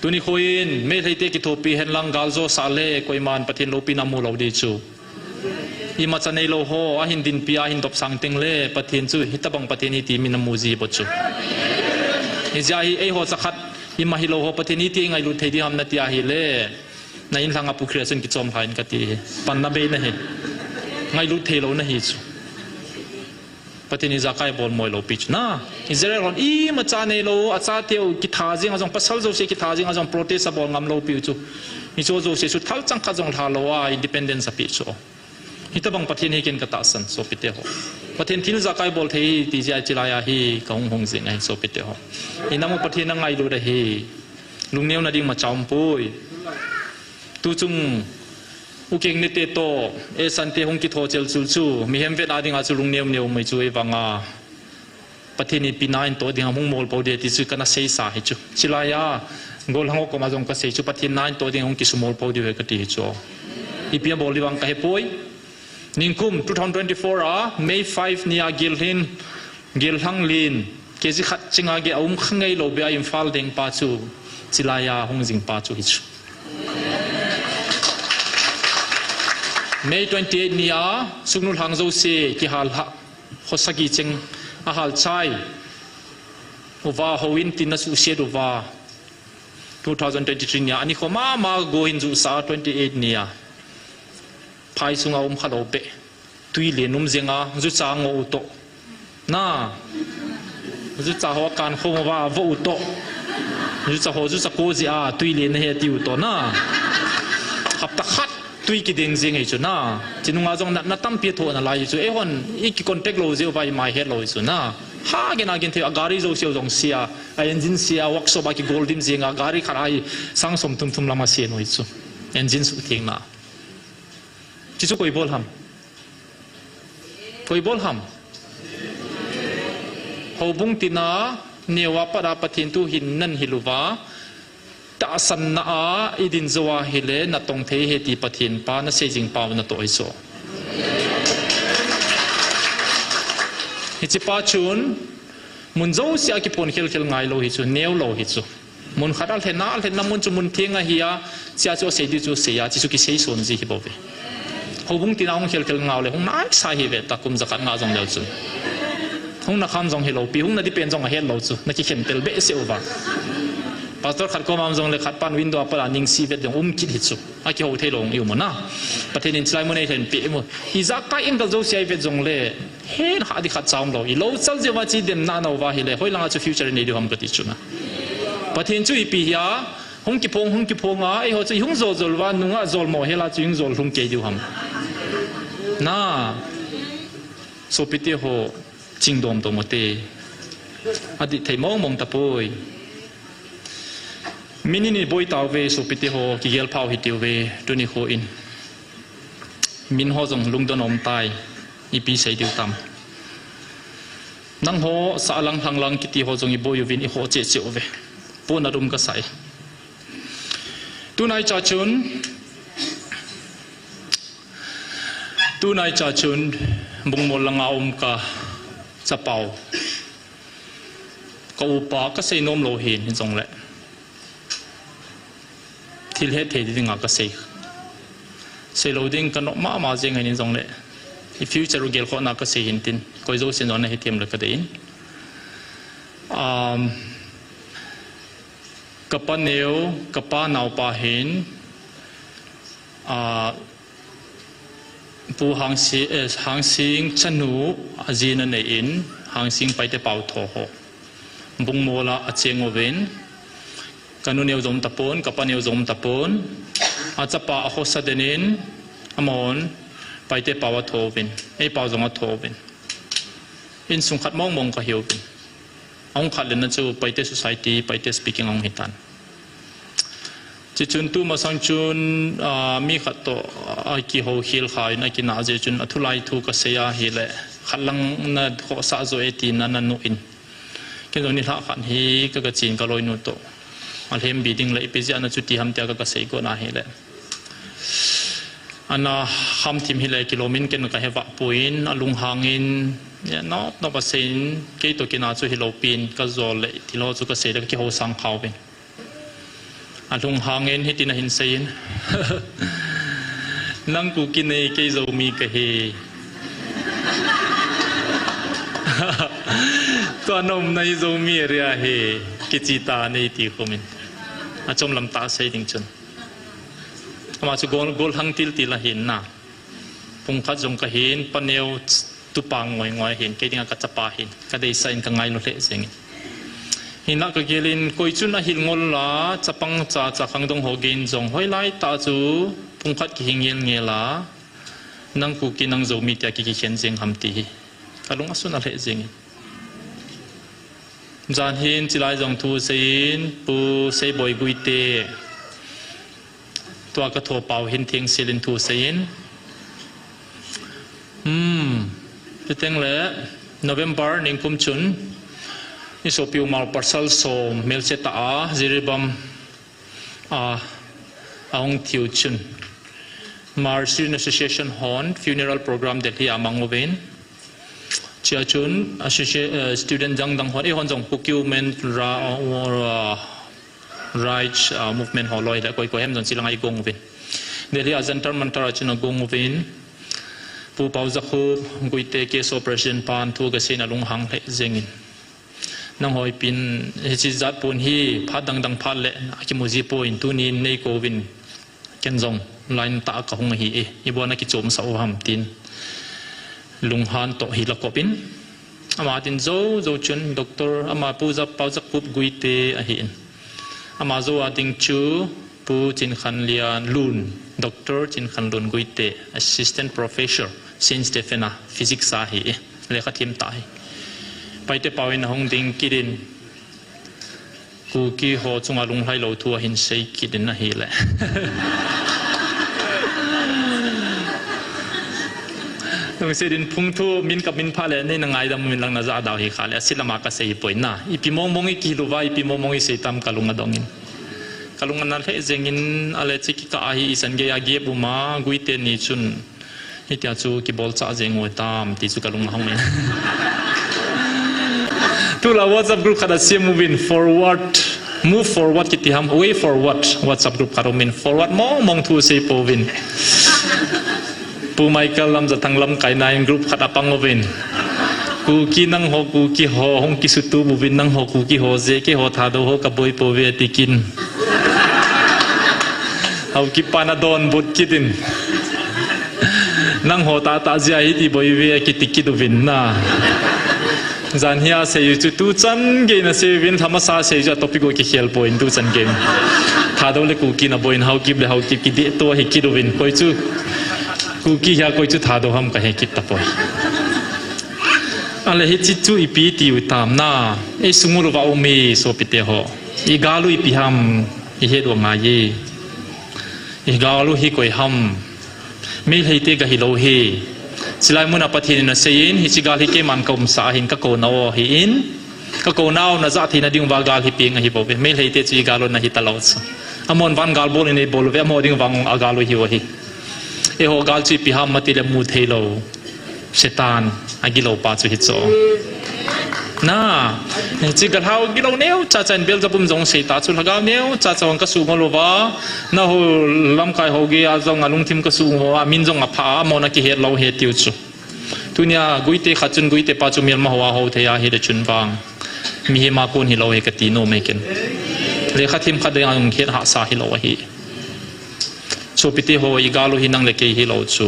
ตุนิโคอินเมทัยเตกิโทปีเฮนลังกาลโซซาเลโคยมันปะเทนโลปินามูลาวเดจูอิมาจันเอโลโฮอาหินดินพิอาหินตบสังเต็งเล่ปะเทนจูฮิตบังปะเทนิตีมินามูจีบจูฮิจาฮิเอโฮสักขัดอิมาฮิโลโฮปะเทนิตีไงลุเทดิฮัมนาติอาฮิเล่ในอินทางอปุครีสันกิจอมหายนกติปันนาเบนะเฮไงลุเทโลนะฮิจูปะเทนิจากไกบอลมวยโลปิชนะอิสราเอลอีมาจันเอโลอาซาเตียวกิทาจิงอาจงปัสสัลโจเซกิทาจิงอาจงโปรเตสบอลงามโลปิจูมิโจโจเซสุดทัลจังขจงทาโลวาอินดิเพนเดนซ์ปิจูฮิตบังปะเทนเฮกินกตาสันโซปิเตโฮปะเทนทินจากไกบอลเทฮีติจาจิลายาฮีกงหงสิงไงโซปิเตโฮอินามุปะเทนนังไงดูเดฮีลุงเนียวนาดิงมาจอมปุยตูจุง อุกิงนิเตโตสันเตหงกิโทเจลซูซูมีเฮมเวดอาดิงอาจูลุงเนียวไม่จูวังอาปฏินิปินายตัวดิ่งหงโมลปอดีติสุกันน่าเสียสาหิจูชิลายากอลหงก็มาจงกษัยจูปฏินายตัวดิ่งหงกิสโมลปอดีเวกติหิจูอีพีบอลลิวังกะเฮปุยนิงคุม2024 May 5นี่กิลหังลินเกจิขัดจิงอาเกอุ้มขังไงโลเบียอิมฟัลเด้งปาจูชิลายาหงจิงปาจูหิจูMay 28 นี่สุกนุลหังโจเซกิฮัลฮะขอสกิจิงอาฮัลชัยอุวาฮวินตินัสอุเซียดอุวา2023 นี่อันนี้เขามาโกหินจูซา28นี่พายสุงอาขัดโอเปตุยเลนุมเซงาจุจางอุโตน่าจุจาหัวการขมว่าวุโตจุจาหัวจุจาโกจิอาตุยเลนเฮติอุโตน่าขับตะขัดตุยกิเดงเซงไอจูน่าจินุงอาจงนัดตั้มเปียโตน่ะลายจูเอวันอีกคอนเทกโลเซลไปมาเฮโลจูน่าฮาเกนาเกนเทอการิโจเซียวจงเสียไอเอนจินเสียวักโซบากิโกลดินเซงอาการิขารายสังสมทุมลามาเซียนไอจูเอนจินสุดเก่งน่ะจิจูคุยบอลฮัมคุยบอลฮัมเขาบุ้งตินาเนียวปะดาปะทินตุหินนั่นฮิลุวาตาสันนาอีดินจวาฮิเลนัตงเทเหติปะทินปานะเซจิงปาวนัตโตอิโซฮิจิปาชุนมุนโจเสียกิปนเขลไงโลฮิจูเนียวโลฮิจูมุนขัดอัลเทนามุนจูมุนเทียงเฮียเสียจูเสียดิจูเสียจิจูกิเสียส่วนจีฮิบอเวเขาบุ้งตินาหงเขลเงาเลยหงนักสาเหตุตะกุมจะขัดงาจงเดียวจูหงนักคำจงเฮโลปีหงนักที่เป็นจงเฮโลจูนักที่เข็มเตลเบสเซอวาพาสตอร์ขัดก็มาจงเลยขัดปันวินโดว์ปลานิงซีเวดจงคิดหิจูอากิโฮเทลงอยู่มั้งนะประเทศนี้สไลม์มันเห็นปีมั้งฮิซักไก่อิงกับโจเซียเวดจงเลยเฮนหาดิขัดซ้ำเราอีโลซัลเจว่าจีเดมนาโนวาฮิเลหอยลังอาจูฟิวเจอร์นี่ดูฮัมกติจูนะประเทศจูอีปียาหงกิพงอ่ะไอ้หัวใจหงโจลว่านุ่งอ่ะโจลโมเฮลาจูหงโจลหงเกยดูฮัมน่าสุพิธีโฮจิงดมตัวมเตอดีตไทยมองตะปุยมินินี่บอยตาวเวสุพิธีโฮกิเกลพาวฮิติวเวตัวนี้โฮอินมินโฮจงลุงดนอมตายอีปีใส่ดิวตามนังโฮสาลังทางลังกิติโฮจงอีบอยวินอีโฮเจเจโอเวปูนารุมก็ใส่ตัวนายจ่าชุนตัวนายจ่าชุนบุงมลงเอากะจะเป่าก็อุปาก็ใส่นมโลหินจงแหละที่เฮ็ดเทดิ้งก็ใส่โลดิ้งกันมาเจงไงนี่จงแหละอีฟิวเจอร์เกลข้อนักก็ใส่หินตินก็จะเส้นนั้นให้เทียมเลยก็ได้กับป้าเนียวกับป้าหนาวป้าเห็นผู้หางสิงชนูจีนในอินหางสิงไปแต่เป่าทอหบุงโมลาเชียงโอเวนกันนุเนียวจมตะปนกับป้าเนียวจมตะปนอาจจะป้าอโคสเดนินอมอนไปแต่เป่าทอเวนไอเป่าจงทอเวนอินสุงขัดมองก็เหี่ยวเป็นองขัดเลยนั่นจะไปแต่ society ไปแต่ speaking องหิตันจะจุนตู้มาสังจุนมีขัดต่อกี่หัวหิลขายนักกินอาเจจุนทุไลทูกเสียหิเลขัดลังนัดข้อสะโจเอตีนันนุอินกินตรงนี้ละขัดฮีก็กระจินก็ลอยนุโตอันเฮมบีดิ้งเลยพิจารณาจุดที่ทำเตียก็กระเสียก็น่าหิเลอันน่ะคำทิมหิเลกิโลมินกันก็เฮวะปุยนลุงหางินเนี่ยนอกภาษาเกี่ยวกับกินอาจุฮิโลปินก็โจเลยที่เราจุกเสียแล้วก็เกี่ยวสังเขาเป็นอันลุงหางินที่ตินาหินเซียนนั่งกูกินในเกี่ยวมีกะเฮตัวนมในโจมีเรียเฮกิจิตาในตีคมินอาจมลำตาเสียจริงจังมาจุโกลหังติลละหินนะพุงขัดจงกะหินปนเนวตุปังงอยเห็นเกี่ยงกับจับปาหินก็ได้ใส่กันไงนู่นเลยสิ่งหินนักก็เกี่ยนคุยจุนหินงอละจับปังจะขังตรงหัวกินจงห้อยไล่ตาจูพุงขัดกินเงี้ยละนั่งกูกินนั่งโจมีแต่กินเขียนเสียงคำตีก็ลงอาสุนัลเลยสิ่งจานหินจิไลจงทูเสียนปูเสบอยกุยเต ตัวกระโถเป่าเห็นเทียงซิลินทูเซียนพี่เต็งเลยโนเวมเบอร์หนึ่งพุ่มชุนนี่โซพิวมาปาร์ซัลโซเมลเซตาจิริบัมองทิวชุนมาร์ซินแอสโซเชชันฮอนฟิวเนอรัลโปรแกรมเดลี่อามังโอเวนเชื่อชุนสตูเดนต์จังดังฮอนฮอนจงพุกิวเมนright movement holoi la koi hem jon silang ai gong vin delhi ajantar mantara chuna gong vin pu pauza khu guite ke so president pan thu ga sin alung hang le zengin nang hoi pin chi zat pun hi phadang dang phal le ki muji point tu ni nei ko vin ken jong line ta ka hung hi e ibona ki chom sa ham tin lung han to hi la ko pin ama tin zo chun doctor ama puza pauza pup guite a hi ama zo ading chu pu chin khan lian lun doctor chin khan lun guite assistant professor sin stefana physics a hi le kha thim tai paite pawin hong ding kirin ku ki ho chunga lung hai lo thu hin sei kidin na hi le nung sedin phung thu min kap min pha le nei na ngai dam min lang na za daw hi khale silama ka sei poi na ipi mong mong ki lu vai ipi mong mong i sei tam kalunga dongin kalunga na le zengin ale chiki ka ahi isan ge ya ge buma guite ni chun hitia chu ki bol cha jeng oi tam ti chu kalunga hong me tu la WhatsApp group khada se move forward ki ti ham way forward WhatsApp group kharo min forward mong thu sei povin pu Michael lam za thang lam kai nine group khata pangovin ku ki nang ho ku ki ho hong ki sutu buvin nang ho ku ki ho je ke ho tha do ho ka boi po ve tikin hau ki panadon bot kidin nang ho ta ja hi ti boi ve ki tikki do vin na zan hia se yu tu chan ge na se vin thamasa se ja topic ko ki khel point tu chan ge tha do le ku ki na boin hau ki ki de to hi ki do vin koi chu ku ki ya koi chu tha do ham ka he ki ta poi ale hi chi chu ipi ti u tam na e sungulu wa omi so pite ho I galu ipi ham I he do nga ye I galu hi koi ham me hei te ga hi lo he silai mun apathin na sein hi chigal hi ke man kom sa hin ka ko na o hi in ka ko naw na za thi na ding wa gal hi ping hi bo me hei te chi galo na hi ta lo amon van gal bol ni bol ve mo ding wang agalu hi wa hi e ho gal chi pi ham mati le mu thelo setan agilo pa chu hi cho na chi gal hau gilo neu cha chan bel japum jong sei ta chu laga neu cha chawang ka su ngolova na ho lam kai ho ge a jong alung thim ka su ho a min jong a pha mo na ki he lo he tiu chu tunia guite khachun guite pa chu mel ma ho ho the ya he de chun bang mi he ma kon hi lo he ka ti no me ken le khathim khade ang khet ha sa hi lo hi so piti ho I galu hinang le ke hi lo chu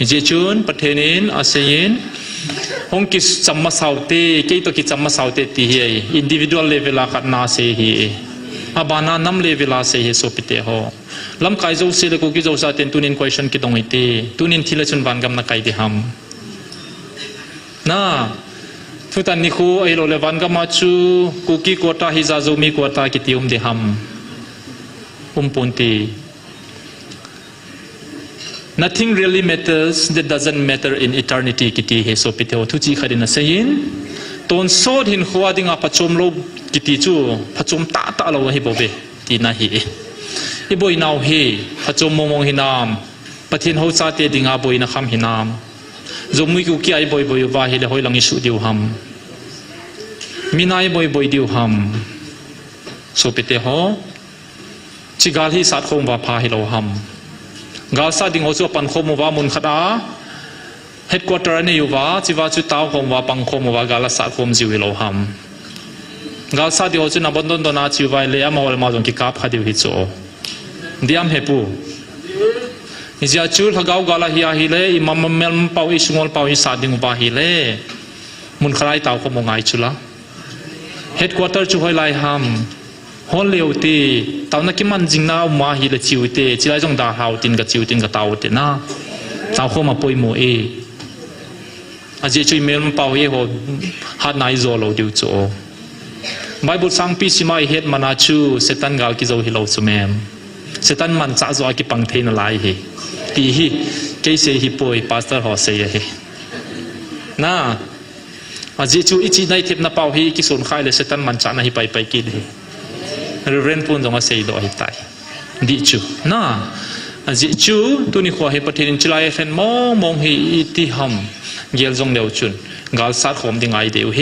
je chun pathenin asein hong ki chamma saute ke to ki chamma saute ti hi individual level a khat na se hi abana nam level a se hi so pite ho lam kai zo se le ko ki zo sa ten tunin question ki dong ite tunin thila chun ban gam na kai de ham na thutan ni khu ai lo le van ga ma chu ku ki kota hi za zo mi kota ki tium de ham punti nothing really matters that doesn't matter in eternity kiti he so pite ho thu chi khadina sayin ton sod hin khwa dinga pachom lo kiti chu phachom ta lo hi bobe ti na hi I boy now he phachom momong hinam pathin ho cha te dinga boy na kham hinam zomui ku ki ai boy wa hi le hoi lang isu diu ham minai boy diu ham so pite ho chigal hi sat khom wa pha hi lo ham gal sa ding ho chu pan khom wa mun khata headquarter ne yu wa chiwa chu taw khom wa pang khom wa gala sa khom ji wi lo ham gal sa di ho chu na bandon do na chi vai le amol ma jong ki kap kha diu hi cho diam he pu Izia chul hagau gala hi le imam mel pau I sungol pau I sa ding wa hi le mun khalai taw ko mo ngai chula headquarter chu hoi lai ham hon leu ti taw na ki man jing na ma hi le chiu te chilai jong da hau tin ga chiu tin ga taw te na taw ko ma poi mo e aje chui mel pau e ho hat nai zo lo diu cho Bible sang pi simai het mana chu setan gal ki zo hi lo chu mem เสตันมันจะจอยกิปังเทนอะไรเฮตีฮีเกยเซฮิปอยพาสเตอร์ฮอเซียเฮน่าอาจิจูอิจิในเทปนับเอาฮีกิสุนขายเลยเสตันมันจะนะฮิไปกินเฮเรนปุ่นจงอาเซียดอยตายดิจูน่าอาจิจูตัวนี้ขวาเฮปะเทนินจิลายเฟนมองเฮอิติฮัมเกลจงเดียวจุนกาลสัตขมดิ่งไอเดียวเฮ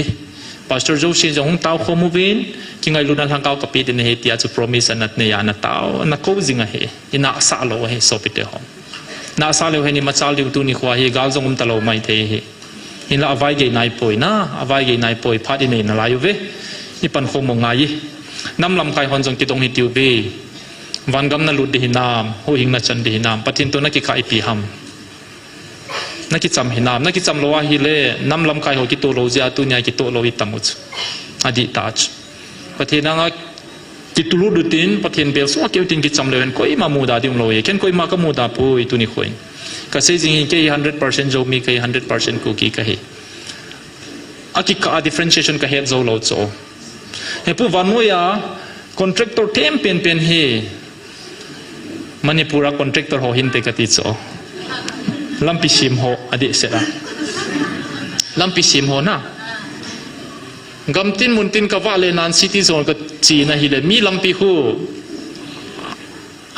พาสเตอร์โจชินจงเต้าขมูวินกิงไอลุนันทางเก้ากับปีเดนเฮติอาจูโปรมิสันนัดเนียนัดเต้านักโคจิงเฮอินาสาโลเฮโซปิเตหอมนาซาเลวเฮนิมาซาลิวตัวนี้ขวาเฮกาลจงตะโลไม่เทเฮอินละอวัยเกยนายป่วยนะอวัยเกยนายป่วยพัดอินเนนลายุเวนี่ปันคงมองไงน้ำลำไก่ฮอนจงกิตงฮิติวเบวันกำนัลุดดินามหูหิงนัดจันดินามปฏินตัวนักกิขายปีฮัมนักกิจำหินามนักกิจำโลวาฮิเลน้ำลำไก่ฮอกิโตโลเจียตุนยากิโตโลวิตามุจอดีตาจปฏินังกิตุลุดุตินปฏินเบลสวาเกี่ยวตินกิจำเลวนก็อิมามูดาดิมโลเยเข็นก็อิมาก็มูดาปุยตุนิคอยก็เซจิงเกย์100%โจมีเกย์100%คุกกี้ก็เฮอากิกา differentiation ก็เฮโซโลโซเฮปูวันโมยา contractor เทมเป็นเฮมันนี่ปูระ contractor โหหินเตกติโซลัมพิชิมโหอดีเสระลัมพิชิมโหนะกำตินมุนตินกว่าเลนันซิตี้โซนก็จีนะฮิเลมีลัมพิหู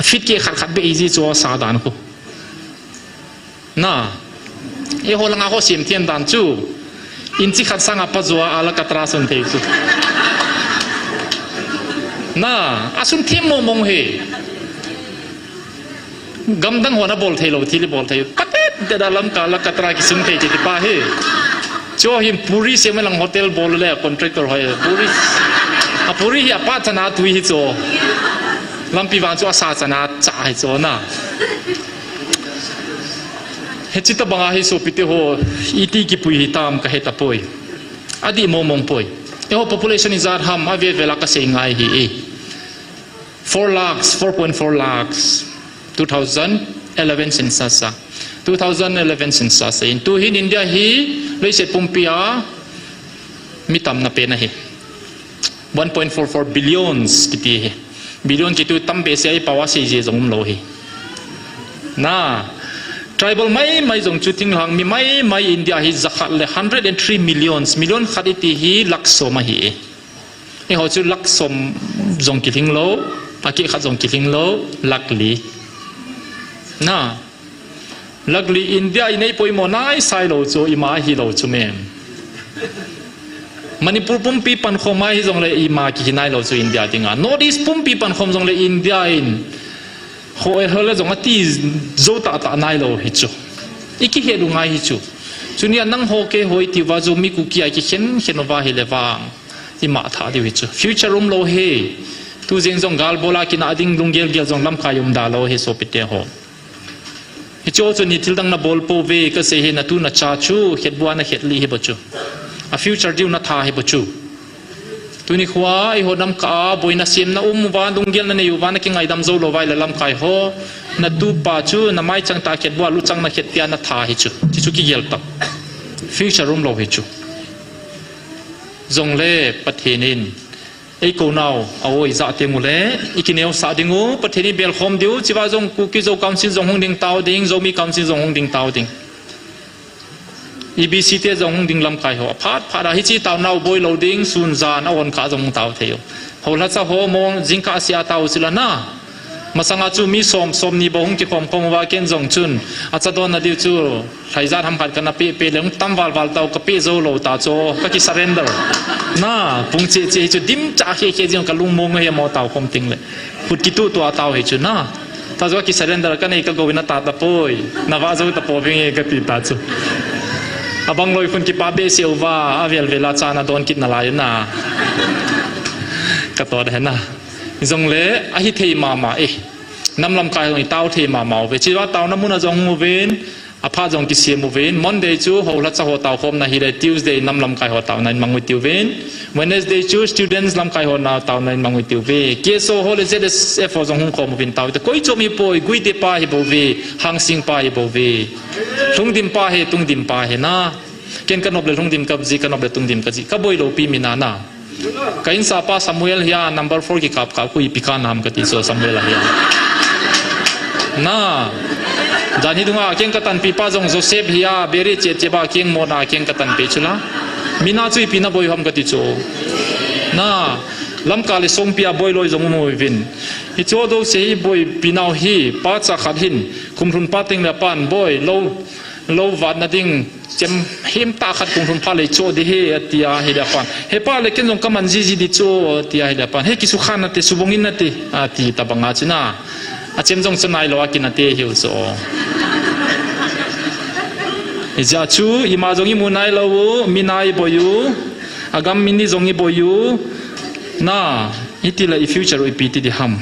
ฟิตเกขัดไปอีจีโซซาดานหูน่ะเอโหลังอาโหเสียมเทียนดันจูอินจิขัดสังอาปะจัวอาลกัตราสุนเทจูน่ะอาสุนเทียมมองเฮกำดังหัวน่ะบอลเทโลทีลีบอลเทโลกัดเด็ดดัลลัมกาลกัตรากิสุนเทจิตป้าเฮจ่อหิมปุริเสียไม่ลังโฮเทลบอลเลยคอนแทรคเตอร์เฮปุริเฮียป้าชนะตุยฮิโซลัมพิวันจ่อศาสนาจ่าฮิโซน่ะเฮจิตบังอาฮิโซปิเตโฮอีตีกิปุยฮิตามกะเฮตาปุยอดีมองปุยเอโฮ population is at ham avi vela ka sengai hi 4 lakhs 4.4 lakhs 2011 census 2011 census in tu hin India hi leiset pumpia mitam na pe na hi 1.44 billions kiti hi billion kitu tam be se ai pawa se je jong lo hi na tribal mai jong chuting hang mi mai India hi zakhat le 103 million khaditi hi lakso ma hi e ho chu laksom jong kiling lo aki khat jong kiling lo lakli na lakli India inei poi mo nai sai lo chu ima hi lo chu mem Manipur pumpi pan khoma hi jong le ima ki hinai lo chu India tinga North East pumpi pan khom jong le India in ho e hole jong ati zo ta nai lo hi chu iki he du ngai hi chu chunia nang ho ke hoi ti wa zo mi ku ki ai ki chen wa hi le wang ima tha di hi chu future room lo he tu jeng jong gal bola ki na ding lungel gel jong lam khayum da lo he so pite ho hi chu chu ni thil dang na bol po ve ka se he na tu na cha chu het bua na het li hi ba chu a future diu na tha hi ba chu tu ni khwa ai ho nam ka boina sim na wa lungel na ne yu wa na ki ngai dam zo lo vai la lam khai ho na tu pa chu na mai chang ta khet bua lu chang na khet pia na tha hi chu chi chu ki gel tak future room lo hi chu zong le pathenin ei ko naw awoi za te mu le ikineu sa dingu patheni bel khom diu chiwa jong ku ki zo council jong hong ding taw ding zo mi council jong hong ding taw ding EBC te jong hong ding lam khai ho phat hi chi taw naw boy lo ding sun zan awon kha jong taw theu hola cha ho mong jingka sia taw sila na masanga chu mi som ni bohung ki khom wa ken jong chun acha don na diu chu thaiza tham khat kana pe leng tam wal taw ka pe zo lo ta cho ka ki surrender na pung che chu dim cha he jong ka lung mong he mo taw khom ting le phut ki tu taw he chu na ta zo ki surrender ka nei ka go wina ta poi na wa zo ta po bing e ka ti ta chu abang loi khun ki pa be silva avel vela cha na don kit na la na ka to da na jong le a hi thei ma e nam lam kai hoi taw thei ma ve chi wa taw na mun a jong mu ven a pha jong ki siam mu ven Monday chu ho la cha ho taw khom na hi le Tuesday nam lam kai ho taw nan mang wi tiu ven Wednesday chu students lam kai ho na taw nan mang wi tiu ve ke so ho le ZSF ho jong hung khom vin taw te koi chu mi poi gui de pa hi bo ve hang sing pa hi bo ve tung dim pa he tung dim pa he na ken kanop le tung dim kap ji kanop le tung dim ka ji ka boi lo pi mi na kain sa pa Samuel hiya number 4 ki kap ka ku ipika nam ka ti so Samuel hiya น่าจานี่ดูว่าเก่งกตันปีป้าจงโจเซฟเฮียเบรีเจ็บบ้าเก่งโมนาเก่งกตันปีชุละมีน่าช่วยปีน่าบอยหอมกติโจน่าลำกาเลส่งปีอาบอยลอยจงมวยวินฮิโจดูเสียบอยปีน่าฮีป้าจะขัดหินคุมทุนป้าติงเลปันบอยโลวัดนั่นดิงเจมหิมตาขัดคุมทุนป้าเลยโจดีเฮียตีอาเฮียปันเฮป้าเลยเก่งจงกำมันจีดีโจตีอาเฮียปันเฮกิสุขานนั่นเตสุบงอินนั่นเตตีตาบังอาจิน่าอาเจมจงสนายโลอากินนั่นเตหิวโจอิจาชูอิมาจงอิมุนายโลมินายบอยูอากามินีจงอิบอยูน่าอิติละอีฟิวเจอร์อีปีติดิฮัม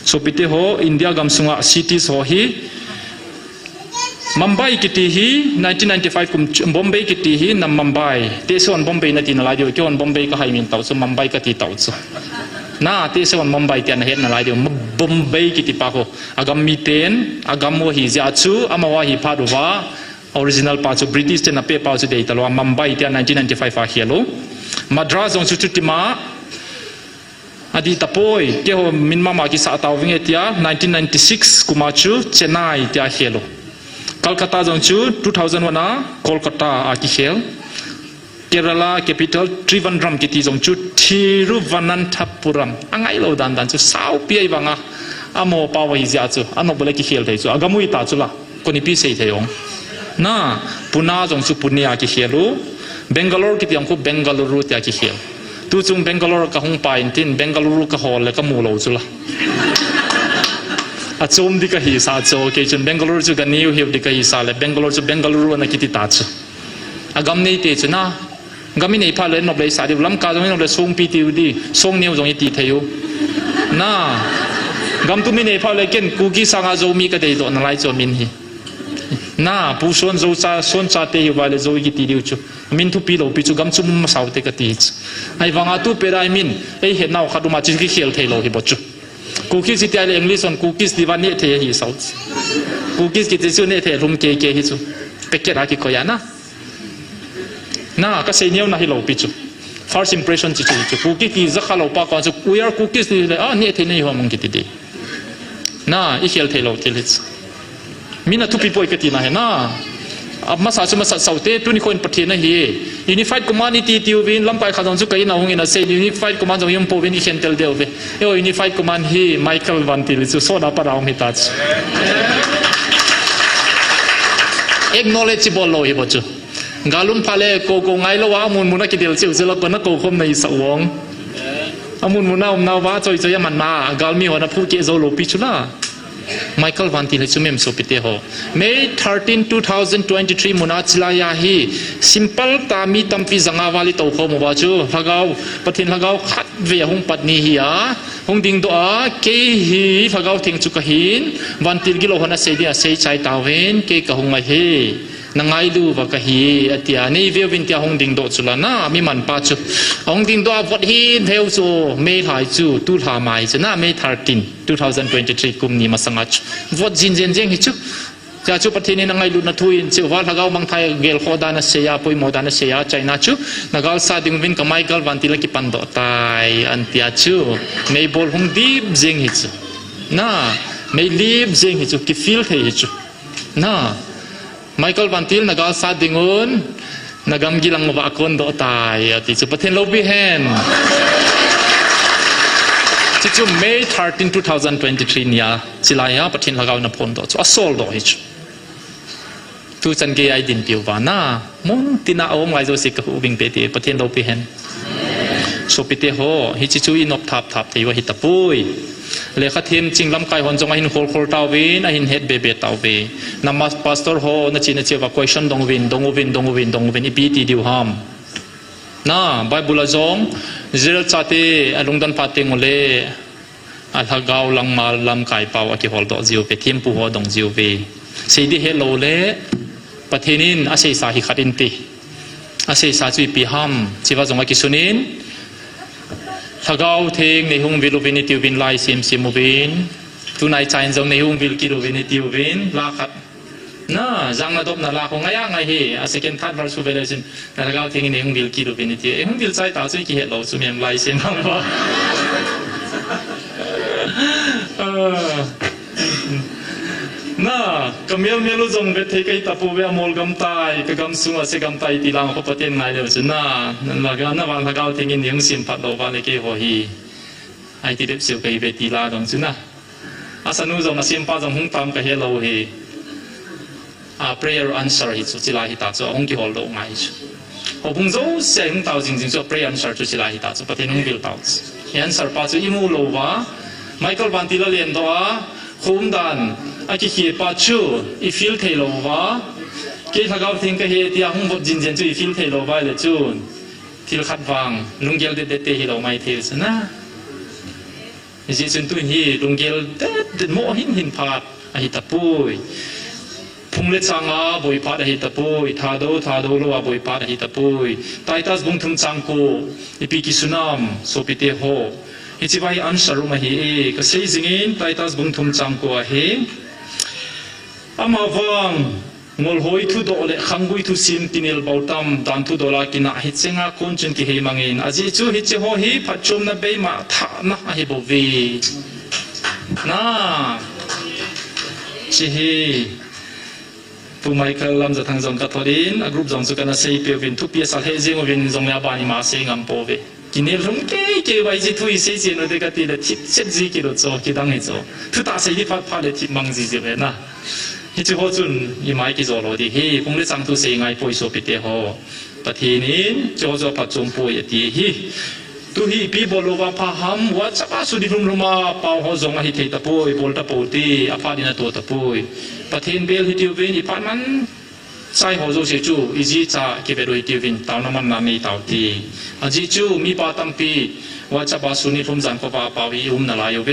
so pite ho India gam sunga cities ho hi Mumbai kiti hi 1995 kum Bombay kiti hi nam Mumbai te son Bombay na tin la dio kyon Bombay ka hai min tau so Mumbai ka ti tau so na te son Mumbai tian het na la dio Bombay kiti pa ko agam mi ten agam mo hi ja chu amawa hi phaduwa original pa chu British ten na pe pa chu dei talwa Mumbai tian 1995 fa hielo Madras jong chu chutimaอดีตป่วยเกี่ยวมินมามากิสาตาววิ่งเตีย1996กุมาชูเชนไนเตียเฮโลคัลคัตตาจงชู2001นะโคลคัตตาอากิเฮลเกเรลาแคปิตอลทริวันดรัมกิติจงชูทิรุวันนันทปุรัมอังไงเราดันชูสาวปีไอบังอ่ะอโมปาวะฮิจาชูอันนบเลกิเฮลเทจูอากามุยตาชูละคนนี้ปีเสยเทยงน่าปุนาจงชูปุนีอากิเฮลูเบงกาลูร์กิติยังคูเบงกาลูร์เตียกิเฮลตูจุงเบงกาลูร์กับฮงปายตินเบงกาลูร์กับฮอลและกับมูโลจุละอาจมดีกับฮิซาโจเกจุนเบงกาลูร์จุกันนิวฮิวดีกับฮิซาเลยเบงกาลูร์จุเบงกาลูร์นักกิติตาจูอากามีเตจุนะกามีในพาเลยนบเลยสาดิวลำกาจงนบเลยส่งปีติวดีส่งนิวจงยิติเทยุน่ากำตุมีในพาเลยเก่นกูกิสังอาโจมีก็ได้โดนอะไรโจมินฮีน่าผู้ส่วนโจซาส่วนซาเตยุวาเลยโจยิติดิวจูมินทุปีโลปีจูกำจุมมาสาวเตกติจไอ้วังอาตุเปรายมินไอ้เห็นน่าขัดมาจิกิเขียลเทโลฮิบจูกูคิดสิที่อะไรอังกฤษส่วนกูคิดดิวันเนเทฮิสาวกูคิดกิจสุนเนเทรุมเกเกฮิจูเป็กเกราคิโคยาน่าก็เสียเนียวน่าฮิโลปีจู first impression จิจูกูคิดกิจข้าโลปากอนจูกูอยากกูคิดสิเลยเนเทนี่หัวมึงกิติดีน่าอีเขียลเทโลเทลิสมินาทุปีป่วยกติน่าเห็นน่ามาสาชุมาสาวเตตุนิคนประเทศนั่นเฮ Unified Community ติววินลำไปขัดจงจุกยินเอาหงอินะเซ Unified Command จงยมโปวินอีเคนเทลเดียวเวUnified Command เฮ Michael Van Til จุโซดาปะราวมิตัด Acknowledgeable โลฮิบจูกาลุมพาเลโกโกไงละวะมุนมุนักกิเดลจิวจะละปนักโกคมในสวงอามุนมุนเอานาวะจอยจอยมันมากาลมีหัวนับผู้เกี่ยวโซโลปิชุล่าMichael Van Til ชุมเอ็มโซปิเตโฮ May 13, 2023 มุนาจิลายาฮี simple ตามีตัมปีจังอาวาลิโตโคมวาจูฮากาวปะทินฮากาวขัดเวียหงปัดนีฮีอาหงดิงตัวเกฮีฮากาวเทงจุกหิน Van Til กิโลหันเสดียเสยใจตาเวนเกกะหงไงเฮนังไงดูว่ากะฮีอติยานี่เวียวินเตียหงดิงโดจุลานะมีมันปาจูหงดิงตัววัดหินเทวโซเมย์หายจูตูทาไมจูน่าเมย์13 2023กุมนี้มาสังกัดวัดจินเจนเจงฮิจูจะจูประเทศนี้นังไงดูนัทุยเจ้าว่าถ้าเราบางไทยเกลโคดานะเสียปุยโมดานะเสียใจน่าจูนักเอาซาดิงวินกับไมเคิลวันติลกิปันโดตายอันติยาจูเมย์บอลหงดีบเจงฮิจูน่าเมย์ลีบเจงฮิจูกิฟิลเทฮิจูน่าMichael Van Til นักเอาซาดิงอุนนักกำกิลังว่าคนโดตายที่จุดประเทศโลบิเฮนที่จุด May 13, 2023 เนี่ยจิลายาประเทศนักเอาหน้าพนโดจุดอสโซลโดฮิจทุกจันเกย์ไอดินพิววาน่ามุนตินาโอมไงโจสิกหูบิงเปตีประเทศโลบิเฮนโซปิเตโฮฮิจิจูอินอบทับที่ว่าฮิตาปุยเลขาทีมจริงลำไก่หอนจงหินโคลโคลตาวินหินเฮดเบเบตาวินนามาพาสตอร์โฮนัชนีเชื่อว่า question ดงวินอีพีตีดิวฮัมน่าไบเบิลจงเจริญชาติอลุงดันพาติงโอเลอัลฮะกาวลังมาลำไก่เป่าอคิฮอลดอจิวเปทีมปูฮอดงจิวเปสิ่งที่เฮโลเลประเทศนี้อาศัยสาหิขัดินตีอาศัยสาจุยปีฮัมชีวะจงอากิสุนินถ้าเราเทงในห้องวิลวินิติวินไลซิมวินทุนายใจจงในห้องวิลกิโลวินิติวินลาขัดน่าจังนาดบนาลาคงง่ายไงเฮอาศัยกันทัดวาร์สูเวเลซินแต่ถ้าเราเทงในห้องวิลกิโลวินิติห้องวิลใจตาจุยกิเหตุเราสุมีมไลซิมบ้างวะ น่ากำเมียเมลุจงเวทให้ตาปูเวอมอลกำตายก็กำสุงอาเสกำตายตีลางเขาปะเทนไงเดี๋ยวจะน่านั่นละกันน่าวันละก้าวทิ้งยังสินพัดโลวาเลเกโฮฮีไอที่เด็บสิวไปเวทีลาดงจุน่าอาสนุจงอาสิมป้าจงหุ่งตามกับเฮโลฮีprayer answer ฮิจุจิลาฮิตาจุองกิฮอลโลไงจุพอพุ่งโจ้เสียงเต่าจริงๆจุ prayer answer จุจิลาฮิตาจุปะเทนหุ่งบิลเต่าจุ answer ป้าจุอิมูโลวาไมเคิลวันติลาเลียนตัวคุ้มดันไอ้ขี้ป้าจูอีฟิลเทโลวาเกี่ยถ้าเขาทิ้งก็เฮียที่หุ่งบดจินเจนจูอีฟิลเทโลวาเลยจูที่เราขัดฟังลุงเกลเด็ดๆที่เราไม่เทสนะยิ่งจนตัวนี้ลุงเกลเด็ดโมหินพาดไอ้ตะปุยพุ่งเล็ดสังอาบอยพาดไอ้ตะปุยท่าโดโลอาบอยพาดไอ้ตะปุยไตตัสบุงทุ่งจังโกอีปีกิสุนามโซปิเตโฮฮิจิวายอันสรุมาฮีก็เสียจริงไตตัสบุงทุ่งจังโกอาเฮอามาวังงอลหอยทุดโอเลขังกุยทุซิมตินิลบาวตัมดันทุดโอลากินะฮิตเซงาคนจนกิเฮมังอินอาจิจูฮิจิโฮฮีพัดชมนะเบย์มาท่านะอาฮิบวีน่าชิฮีผู้ไม่เคยลำจะทางจงกัทอดินกรุ๊ปจงสุกันนะเซย์เปียวินทุกปีสัลเฮจิงวินจงยาบานิมาเซงัมโปเวกินเอลรุ่งเก๋ไว้จิตุยเซจิโนเดกติเลทิเซจิกิโลโซกิดังเฮโซทุตาเซย์พัดเลทิมังจิเจเวนะฮิจิโฮจุนยี่ไม่กี่โจโลดีฮีคงได้สั่งทุเสียงไงป่วยโซปิเตโฮปะทีนี้โจโจปัจจุบันป่วยดีฮีตุฮีปีบอลว่าพาหัมวัดสบายสุดที่รุ่มรุ่มมาเป่าหัวจงมาฮิตตะป่วยบอลตะป่วยตีอาพาดินาตัวตะป่วยปะทีนเบลฮิติววินอีพันมันใส่หัวจงเสียจูอีจีจ่าเก็บไปดูฮิติววินตาวน้ำมันน้ำมีตาวตีอาจีจูมีปาตัมปีวัดสบายสุดที่รุ่มจันก็ว่าเป่าอีมนาลายอยู่เว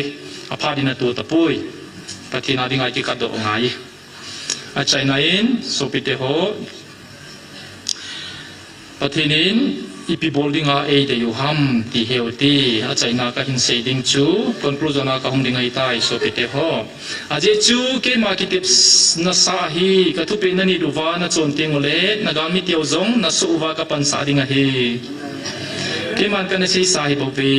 อาพาดินาตัวตะป่วยปะทีนาดิงไอกิกัดดอกไงอาจารย์นายนสุพิเตโฮปฏินินอีพีบอลดิ้งอาเอเดยูฮัมที่เฮลตีอาจารย์นักหินเซดิ้งจูคอนคลูจนักหุ่งดิ้งไอตายสุพิเตโฮอาจารย์จูเกมาคิดนัสาฮีกทุเป็นนันดูวานัดจนเตียงโอเล่นักามิเตียวจงนัสุวากับปันสาดิ้งอาฮีเกมันกันเซย์สาฮีบุบี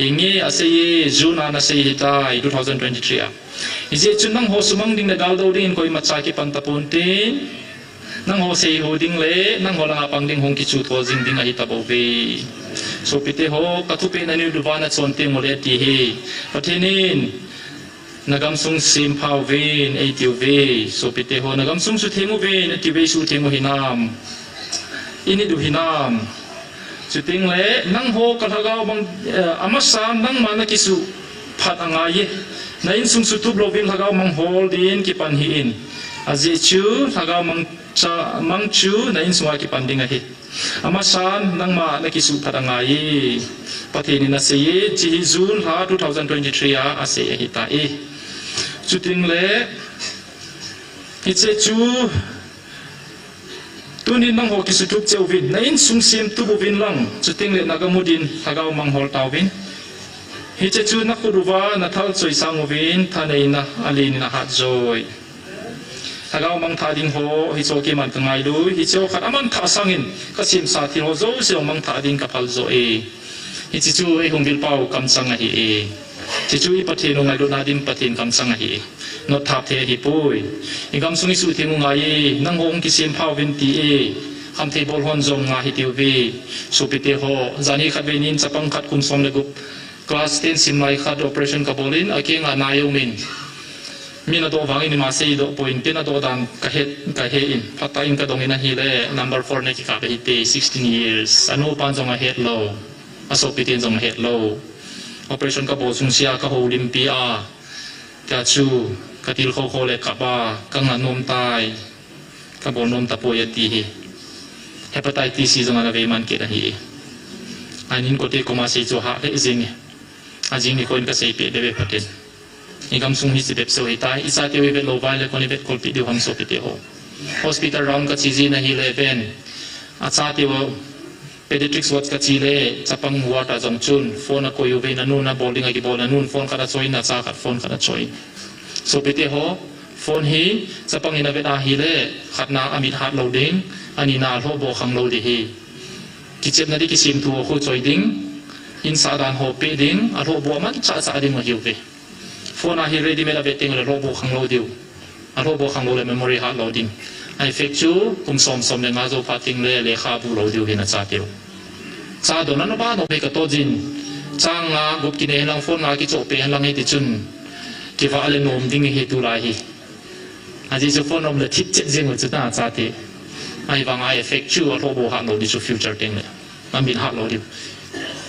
ฮิงเงอาเซย์จูนานาเซย์ตาย2023อิเจจุนนังโฮสุมังดิ้งนักเอาดูดิ้งคอยมาจากิปันตะปุนตีนังโฮเซย์โฮดิ้งเล่นังโฮลังอาปังดิ้งหงกิจูตัวจิงดิ้งอาฮิตาบุบีสุพิเตโฮกทุเป็นนันดูวานัดจนเตียงโอเล่ตีฮีประเทศนี้นักกำสุงซิมพาวเวนไอติวเวสุพิเตโฮนักกำสุงสุเทงูเวนไอติวเวสุเทงูหินามอินิดูหินามสุติงเล่นังโฮกะทะกาวบังอามาสานนังมานักิสุพัดอ่างายในอินสุงสุตุบโลวิลทะกาวมังโฮลดินกิปันฮีอินอาเจจูทะกาวมังจูในอินสุงากิปันดิงาฮีอามาสานนังมานักิสุพัดอ่างายประเทศนี้นะเสียจีฮิจูนฮา2023อาเซียฮิตาอีสุติงเล่ฮิเจจูตัวนี้นังโฮกิสุทุบเจ้าวินในอินสุงเซียมตุบวินลังสุติงเล่นักมุดินทะกาวมังโฮลตาวินฮิเจจูนักรูวานัทลจอยสังวินท่านเองนะอาลีนนะฮัดจอยถ้าเรามังท่าดิ่งโฮฮิโซกิมันตั้งไงดูฮิโซขัดอามันท่าสังอินก็สิมสาธิโฮโซเสียงมังท่าดิ่งกับพัลโซเอฮิเจจูหงบิลเป้ากำสังฮีฮิเจจูอีปะเทนงไงดูนาดิมปะเทนกำสังฮีนอทับเทฮิปุยอีกำสุนิสุเทงงไงนังหงกิสิมพาวินตีคำเทบอลฮอนจงงาฮิติววีสุปิเตโฮจานีขัดเวนินจะปังขัดคุมสมเลกุคลาส10สิมไลขัด operation กับโบลินอาเกงานายงมินมีนาโดวังอินมาเซย์โดปอยน์เป็นนาโดดันกะเฮอินพัตตาอินกะดงอินาฮีเล่ number 4ในกิกาเปฮิเต16 years อนุปันจงอาเฮดโลอาโซปิเตนจงอาเฮดโล operation กับโบซุงเซียกับโฮลิมปีอากะจูกะติลโคโคเลกับบากังนานมตายกับโบนมตะโปยตีฮีเฮปาไตติสจงอาเวมันเกดฮีอันนี้ก็เทคมาเซจูฮาเลจิงอาจิงนี่คนก็เซเปเดเวพัดเดนนี่คำสุ่งฮิสิเดบโซฮิตายอิสาเทวิเวโลวายเลคนนี้เวทคอลปิดิวฮัมโซปิเตโฮ hospital round ก็ชีจีนะฮิเลเวนอาซาเทวpediatrics watch ก็ชีเลจะปังหัวตาจงจุนโฟนก็อยู่เวนันนูนบอลดิ้งไอกิบอลนันนูนโฟนก็ได้ช่วยนะซาขัดโฟนก็ได้ช่วยโซปิเตโฮโฟนฮีจะปังอินาเวทอาฮิเลขัดนาอามิดฮาร์ดโลดิ้งอันนี้นาโลโบขังโลดิฮีกิจเจนาดิกิสิมตัวคู่จอยดิ้งอินสาดานโฮเปดิ้งอาโลโบมันจ่าดิ้งมาฮิวเวโฟนาฮิเรดิเมลาเวติงเลยโลโบขังโลดิว อารมณ์บอกขังโลเลยเมมโมรี่ฮาร์ดโหลดิ้งไอเฟกจูกุมสมเลยงาโจพาติงเลยขาบูโหลดิวเห็นจ่าเดียวจ่าโดนนั้นบ้านเราไปกับโตจินจ้างงากุบกินเองลังโฟนงากิจโจเปย์ลังเฮติจุนที่ว่าอะไรโน้มดิ้งเฮตุลายอาจจะโฟนนมเลยทิศเจ็ดหัวจุดหน้าจ่าเดียไอ้บางไอเฟกจูอารมณ์บอกฮาร์ดโหลดิจูฟิวเจอร์ดิ้งเลยมันมีฮาร์ดโหลดิว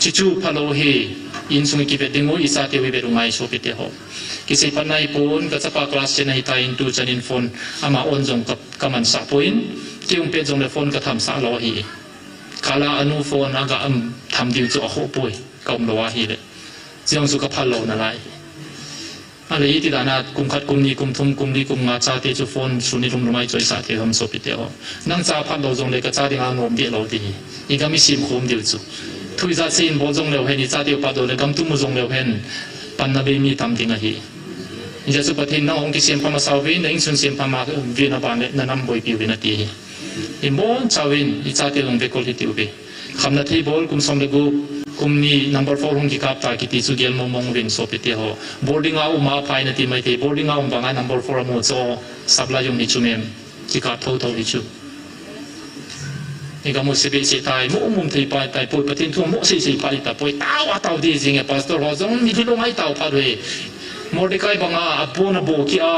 จิจูพาโลเฮอินสุงกิเวดิงโออิสาเทวิเบรุงไงโซปิเตโฮกิสิปันไนปูนกัจจปากลาสเจนไฮตาอินตูจันินฟอนอามาออนจงกับกำมันสักปูนที่องเป็ดจงเลฟอนก็ทำสักโลฮีคาลาอนุฟอนอากาทำดิวจะโคปุยกำโลวาฮีเลยจีองสุขพัลโลนั่นไรอะไรที่ด้านากุมขัดกุมนี้กุมทุ่มกุมนี้กุมงาชาติจูฟอนสุนิรุมรุไมจอยสาธิตทำโซปิเตโฮนั่งจ่าพัลโลจงเลยกัจจาดิงานอมเดียโลดีอีกมีสิมคุมดิวจูทุยจะสิ่งบ่จงเลวเห็นจ่าเดียวปัดโดเลยกำตุ้มจงเลวเห็นปันนาเบมีทำดิ่งอะไรจะสุปฏิณาองค์ที่เสียงพม่าสาววินในอินสุนเสียงพม่าวินาบานเนี่ยนำบอยปิววินาทีอิมบอนสาววินอิจฉาเตลงเบกอลิติวเบคำนาทีบอลกุมสมเลกูกุมนี่นัมเบอร์4หงกิกับตากิติสุเดียลมงวินโซปิเตโฮบอลดิ้งเอามาภายในทีไม่ทีบอลดิ้งเอาบางอันนัมเบอร์4มูโซสับลายงนิชุเมมกิกับเท่านิชุนี่ก็มุสลิมสิตายมุมที่ไปแต่ปุยปฏิทินมุสลิมไปแต่ปุยเต้าดีจริงๆพาสตอร์ฮอซงมีที่ลงให้เต้าพาด้วยมอร์ดิกายบังอาอบูนโบกี้อา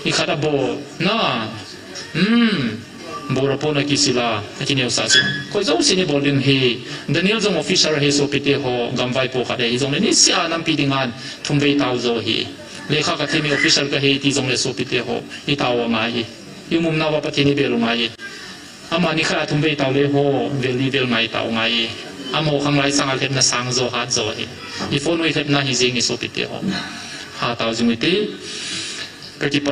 อีขาดโบน่าโบราปนักกิสิลาที่เนี่ยอุตส่าห์ก็จะอุสินี่บอลลิงเฮดานิเอลจงออฟฟิเชียลเฮโซปิเตโฮกัมไวโปขัดเฮจงเลยนี่เสียน้ำปีดิงานทุ่มไปเต้าโจเฮเลขากับทีมออฟฟิเชียลก็เฮที่จงเลยโซปิเตโฮอีเต้าว่าไงยูมุมน่าว่าปฏิทินเบลงไงอามานี่ข้าทุ่มไปเต้าเลยโฮเวลีเบลไงเต้าไงอาโมข้างไรสังอาเทปน่ะสังโจฮัดโจเฮอีโฟนวิเทปน่ะฮิซิงอิโซปิเตโฮหาเต้าจงเลยที่ก็ที่ไป